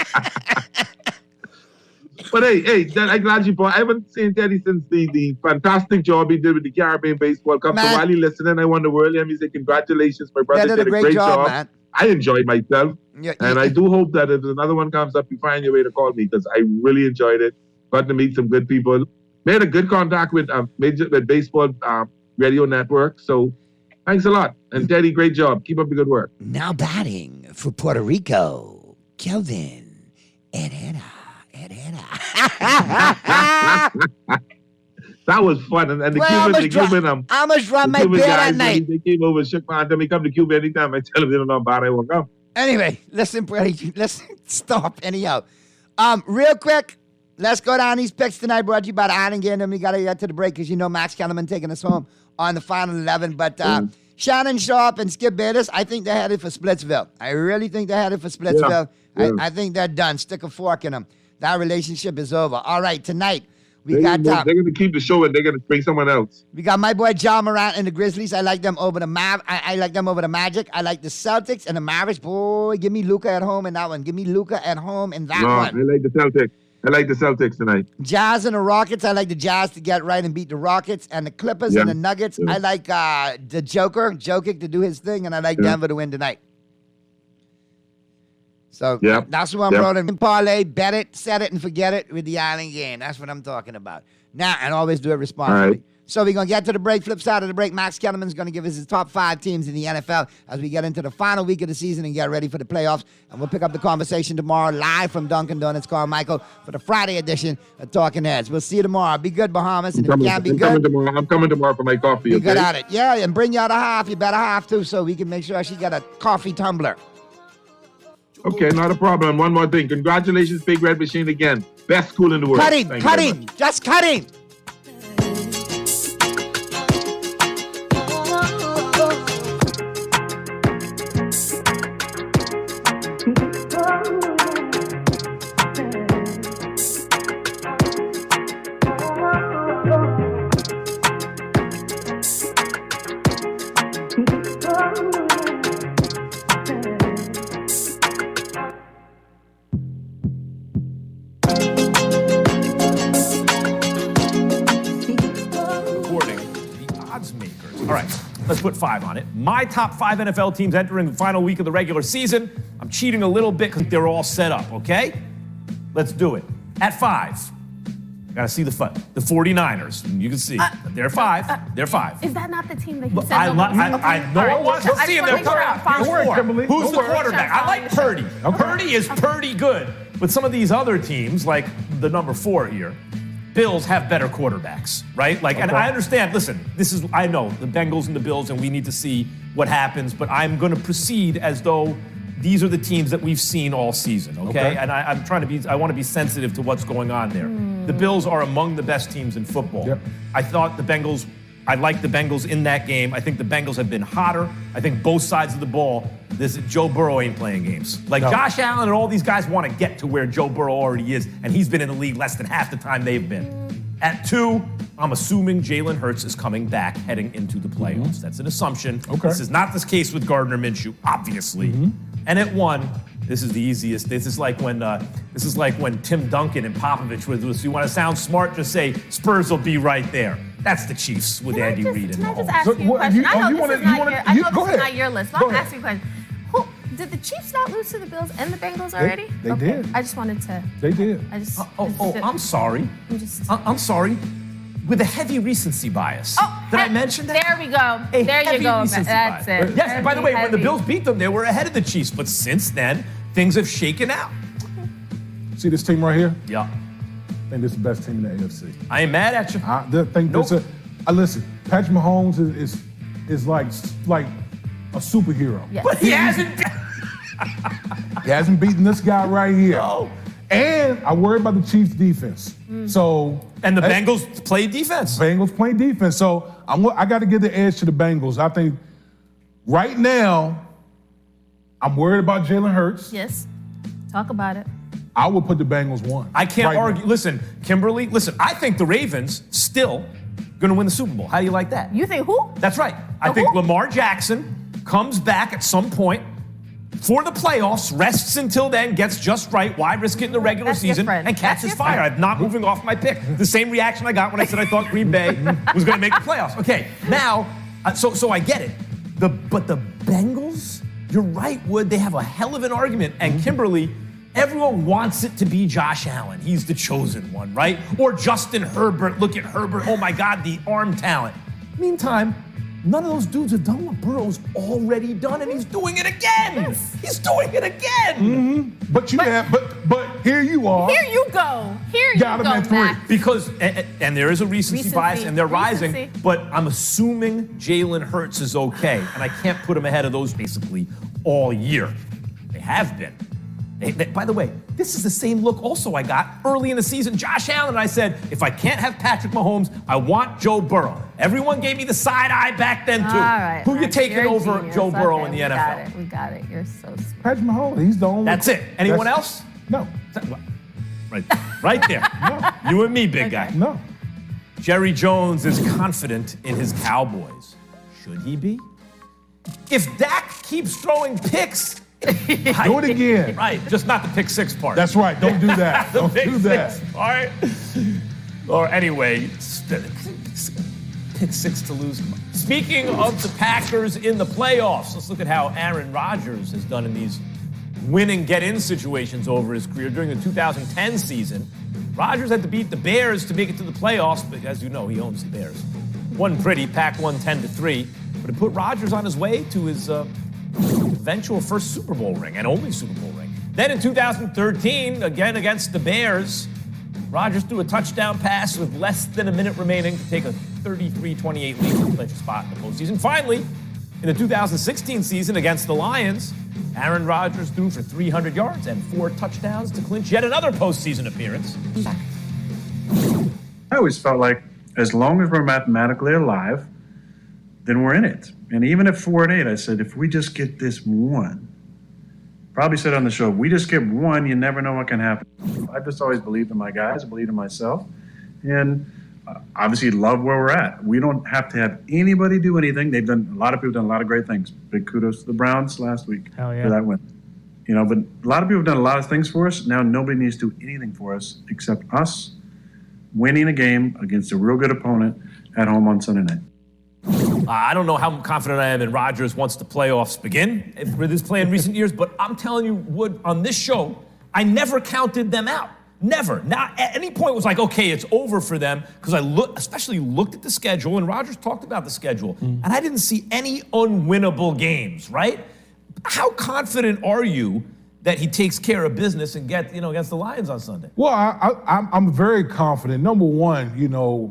But hey, I'm glad you brought. I haven't seen Teddy since the fantastic job he did with the Caribbean Baseball Cup. So while he listening, I want to earlier he said, congratulations, my brother did a great job. Man. I enjoyed myself, and I do hope that if another one comes up, you find your way to call me because I really enjoyed it. Got to meet some good people. Made a good contact with Baseball Radio Network. So thanks a lot. And Teddy, great job. Keep up the good work. Now batting for Puerto Rico, Kelvin Herrera. That was fun. And the Cuban, I must run my beer that night. They came over, shook my hand. They come to Cuba anytime. I tell them they don't know about it. I won't come. Anyway, listen, Brady, let's stop anyhow. Real quick, let's go down these picks tonight. Brought to you by the Island Game. Then we got to get to the break because you know Max Kellerman taking us home on the final 11. But Shannon Sharp and Skip Bayless, I think they're headed for Splitsville. I really think they're headed for Splitsville. Yeah. I think they're done. Stick a fork in them. That relationship is over. All right, tonight. They're going to keep the show and they're going to bring someone else. We got my boy John Morant and the Grizzlies. I like them over the I like them over the Magic. I like the Celtics and the Mavericks. Boy, give me Luka at home in that one. Give me Luka at home in that one. I like the Celtics. I like the Celtics tonight. Jazz and the Rockets. I like the Jazz to get right and beat the Rockets. And the Clippers and the Nuggets. I like the Jokic to do his thing. And I like Denver to win tonight. So that's what I'm rolling. Parlay, bet it, set it, and forget it with the Island Game. That's what I'm talking about. Now, and always do it responsibly. Right. So we're going to get to the break. Flip side of the break, Max Kellerman's going to give us his top 5 teams in the NFL as we get into the final week of the season and get ready for the playoffs. And we'll pick up the conversation tomorrow live from Dunkin' Donuts Carmichael for the Friday edition of Talking Heads. We'll see you tomorrow. Be good, Bahamas. And if you can't be good, I'm coming tomorrow for my coffee. Be good at it. Yeah, and bring your other half. You better have to so we can make sure she got a coffee tumbler. Okay, not a problem. One more thing. Congratulations, Big Red Machine again. Best school in the world. Cutting. Just cutting. Let's put 5 on it. My top 5 NFL teams entering the final week of the regular season. I'm cheating a little bit because they're all set up, okay? Let's do it. At 5, gotta see the 49ers. You can see. They're 5. They're 5. Is that not the team that you said? I know it was. We'll see in their top 4. Who's the quarterback? I like Purdy. Purdy is pretty good. But some of these other teams, like the number 4 here, Bills have better quarterbacks, right? Like, and I understand, listen, I know the Bengals and the Bills, and we need to see what happens, but I'm going to proceed as though these are the teams that we've seen all season, okay? And I want to be sensitive to what's going on there. The Bills are among the best teams in football. Yep. I like the Bengals in that game. I think the Bengals have been hotter. I think both sides of the ball, Joe Burrow ain't playing games. Like Josh Allen and all these guys want to get to where Joe Burrow already is, and he's been in the league less than half the time they've been. At 2, I'm assuming Jalen Hurts is coming back heading into the playoffs. That's an assumption. This is not the case with Gardner Minshew, obviously. And at 1, this is the easiest. This is like when Tim Duncan and Popovich was. You want to sound smart? Just say Spurs will be right there. That's the Chiefs with Andy Reid and Can I just Mahomes. ask you a question? I know this is ahead. not your list, but I'm asking a question. Did the Chiefs not lose to the Bills and the Bengals already? They did. I just wanted to. They did. I'm sorry. I'm sorry. With a heavy recency bias. Did I mention that? There we go. There you go. That's it. Yes, and by the way, when the Bills beat them, they were ahead of the Chiefs. But since then, things have shaken out. See this team right here? Yeah. I think this is the best team in the AFC. I ain't mad at you. I think listen, Patrick Mahomes is like a superhero. Yes. But he hasn't. He hasn't beaten this guy right here. No. And I worry about the Chiefs' defense. And the Bengals play defense. Bengals play defense. So I got to give the edge to the Bengals. I think right now, I'm worried about Jalen Hurts. Yes. Talk about it. I would put the Bengals 1. I can't argue. Now. Listen, Kimberly, I think the Ravens still going to win the Super Bowl. How do you like that? You think who? That's right. I think Lamar Jackson comes back at some point for the playoffs, rests until then, gets just right. Why risk it in the regular season and catches fire? I'm not moving off my pick. The same reaction I got when I said I thought Green Bay was going to make the playoffs. Okay, now, so I get it. But the Bengals, you're right, Wood. They have a hell of an argument. And Kimberly, everyone wants it to be Josh Allen. He's the chosen one, right? Or Justin Herbert. Look at Herbert. Oh, my God, the arm talent. Meantime, none of those dudes have done what Burrow's already done, and he's doing it again. Yes. He's doing it again. But here you are. Here you go. Here you go, Matt. Because, and there is a recency bias, and they're rising, but I'm assuming Jalen Hurts is okay, and I can't put him ahead of those basically all year. They have been. By the way, this is the same look also I got early in the season. Josh Allen, I said, if I can't have Patrick Mahomes, I want Joe Burrow. Everyone gave me the side eye back then, too. All right, Who you taking over Joe Burrow in the NFL? We got it. You're so smart. Patrick Mahomes, he's the only. That's it. Anyone else? No. Right there. No. You and me, big guy. No. Jerry Jones is confident in his Cowboys. Should he be? If Dak keeps throwing picks, do it again. Right, just not the pick 6 part. That's right. Don't do that. Don't do that. All right. Or anyway, pick 6 to lose. Speaking of the Packers in the playoffs, let's look at how Aaron Rodgers has done in these win and get in situations over his career. During the 2010 season, Rodgers had to beat the Bears to make it to the playoffs, but as you know, he owns the Bears. Wasn't pretty. Pack won 10-3, but it put Rodgers on his way to his eventual first Super Bowl ring and only Super Bowl ring. Then in 2013, again against the Bears, Rodgers threw a touchdown pass with less than a minute remaining to take a 33-28 lead to clinch a spot in the postseason. Finally, in the 2016 season against the Lions, Aaron Rodgers threw for 300 yards and 4 touchdowns to clinch yet another postseason appearance. I always felt like as long as we're mathematically alive, then we're in it. And even at 4-8, I said, if we just get this one, probably said on the show, if we just get one, you never know what can happen. I just always believed in my guys, believed in myself, and obviously love where we're at. We don't have to have anybody do anything. A lot of people have done a lot of great things. Big kudos to the Browns last week for that win. But a lot of people have done a lot of things for us. Now nobody needs to do anything for us except us winning a game against a real good opponent at home on Sunday night. I don't know how confident I am in Rodgers once the playoffs begin with his play in recent years, but I'm telling you, Wood, on this show, I never counted them out. Never. Not at any point was like, okay, it's over for them, because I especially looked at the schedule, and Rodgers talked about the schedule, and I didn't see any unwinnable games, right? How confident are you that he takes care of business and get, against the Lions on Sunday? Well, I'm very confident. Number one,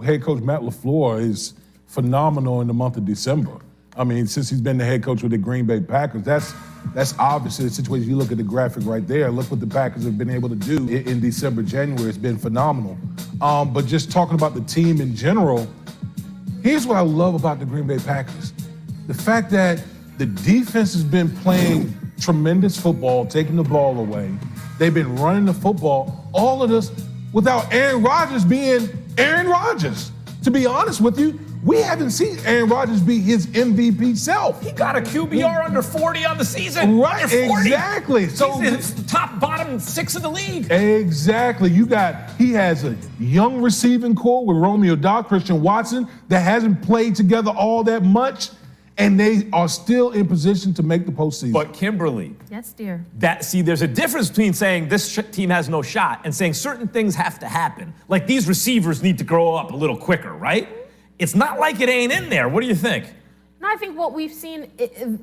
head coach Matt LaFleur is phenomenal in the month of December. I mean, since he's been the head coach with the Green Bay Packers, that's obviously the situation. You look at the graphic right there. Look what the Packers have been able to do in December, January. It's been phenomenal. But just talking about the team in general, here's what I love about the Green Bay Packers. The fact that the defense has been playing tremendous football, taking the ball away. They've been running the football. All of this without Aaron Rodgers being Aaron Rodgers. To be honest with you, we haven't seen Aaron Rodgers be his MVP self. He got a QBR under 40 on the season. Right, under 40. Exactly. So it's the bottom 6 of the league. Exactly. He has a young receiving core with Romeo Doubs, Christian Watson, that hasn't played together all that much, and they are still in position to make the postseason. But Kimberly. Yes, dear. There's a difference between saying this team has no shot and saying certain things have to happen. Like these receivers need to grow up a little quicker, right? It's not like it ain't in there. What do you think? No, I think what we've seen,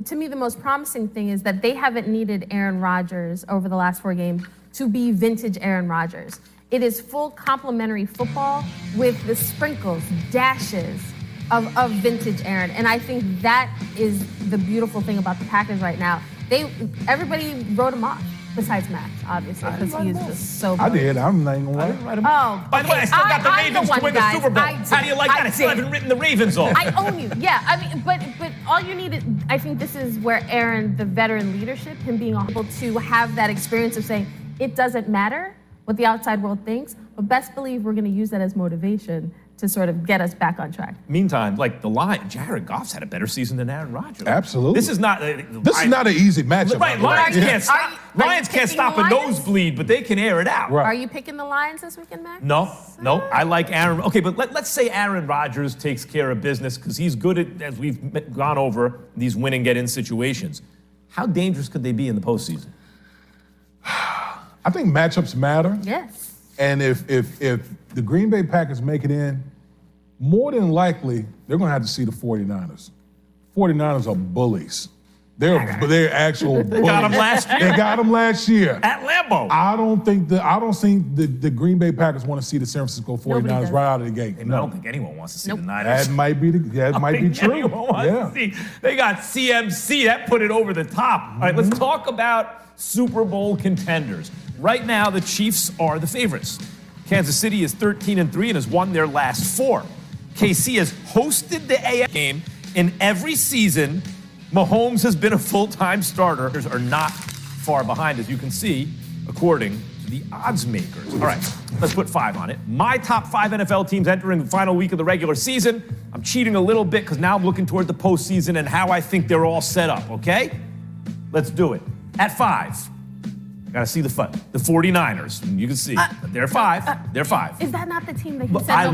to me, the most promising thing is that they haven't needed Aaron Rodgers over the last 4 games to be vintage Aaron Rodgers. It is full complementary football with the sprinkles, dashes of vintage Aaron. And I think that is the beautiful thing about the Packers right now. Everybody wrote him off. Besides Max, obviously, because he is just so I good. did. I'm not even gonna write him. Oh, by the way, I still got the Ravens to win the Super Bowl. How do you like that? I still haven't written the Ravens off. I own you. Yeah, I mean, but all you need is, I think this is where Aaron, the veteran leadership, him being able to have that experience of saying, it doesn't matter what the outside world thinks, but best believe we're going to use that as motivation to sort of get us back on track. Meantime, like the Lions, Jared Goff's had a better season than Aaron Rodgers. Absolutely. This is not an easy matchup. Right, Lions can't stop a nosebleed, but they can air it out. Are you picking the Lions this weekend, Max? No, I like Aaron. Okay, but let's say Aaron Rodgers takes care of business because he's good at, as we've gone over, these win and get in situations. How dangerous could they be in the postseason? I think matchups matter. Yes. And if the Green Bay Packers make it in, more than likely, they're going to have to see the 49ers. 49ers are bullies. They're actual bullies. They got them last year. They got them last year. At Lambeau. I don't think the Green Bay Packers want to see the San Francisco 49ers right out of the gate. I don't think anyone wants to see the Niners. That might be true. To see. They got CMC. That put it over the top. All right, let's talk about Super Bowl contenders. Right now, the Chiefs are the favorites. Kansas City is 13-3 and has won their last 4. KC has hosted the AFC game in every season. Mahomes has been a full-time starter. Are not far behind, as you can see, according to the odds makers. All right, let's put 5 on it. My top 5 NFL teams entering the final week of the regular season. I'm cheating a little bit because now I'm looking toward the postseason and how I think they're all set up, okay? Let's do it. At 5. Gotta see the 49ers. You can see. They're 5. They're 5. Is that not the team that he said? I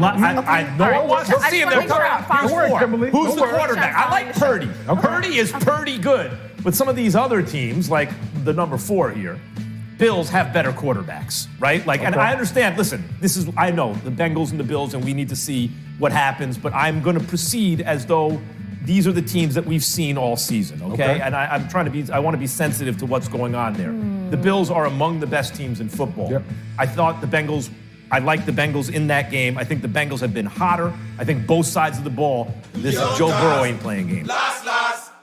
know it was. We'll see them. They're coming out. Who's the quarterback? I like Purdy. Purdy is pretty good. But some of these other teams, like the number 4 here, Bills have better quarterbacks, right? And I understand, listen, I know the Bengals and the Bills, and we need to see what happens, but I'm gonna proceed as though these are the teams that we've seen all season, okay? And I want to be sensitive to what's going on there. The Bills are among the best teams in football. Yep. I like the Bengals in that game. I think the Bengals have been hotter. I think both sides of the ball. Joe Burrow ain't playing games.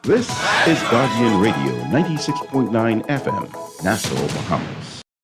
This is Guardian Radio 96.9 FM, Nassau, Bahamas.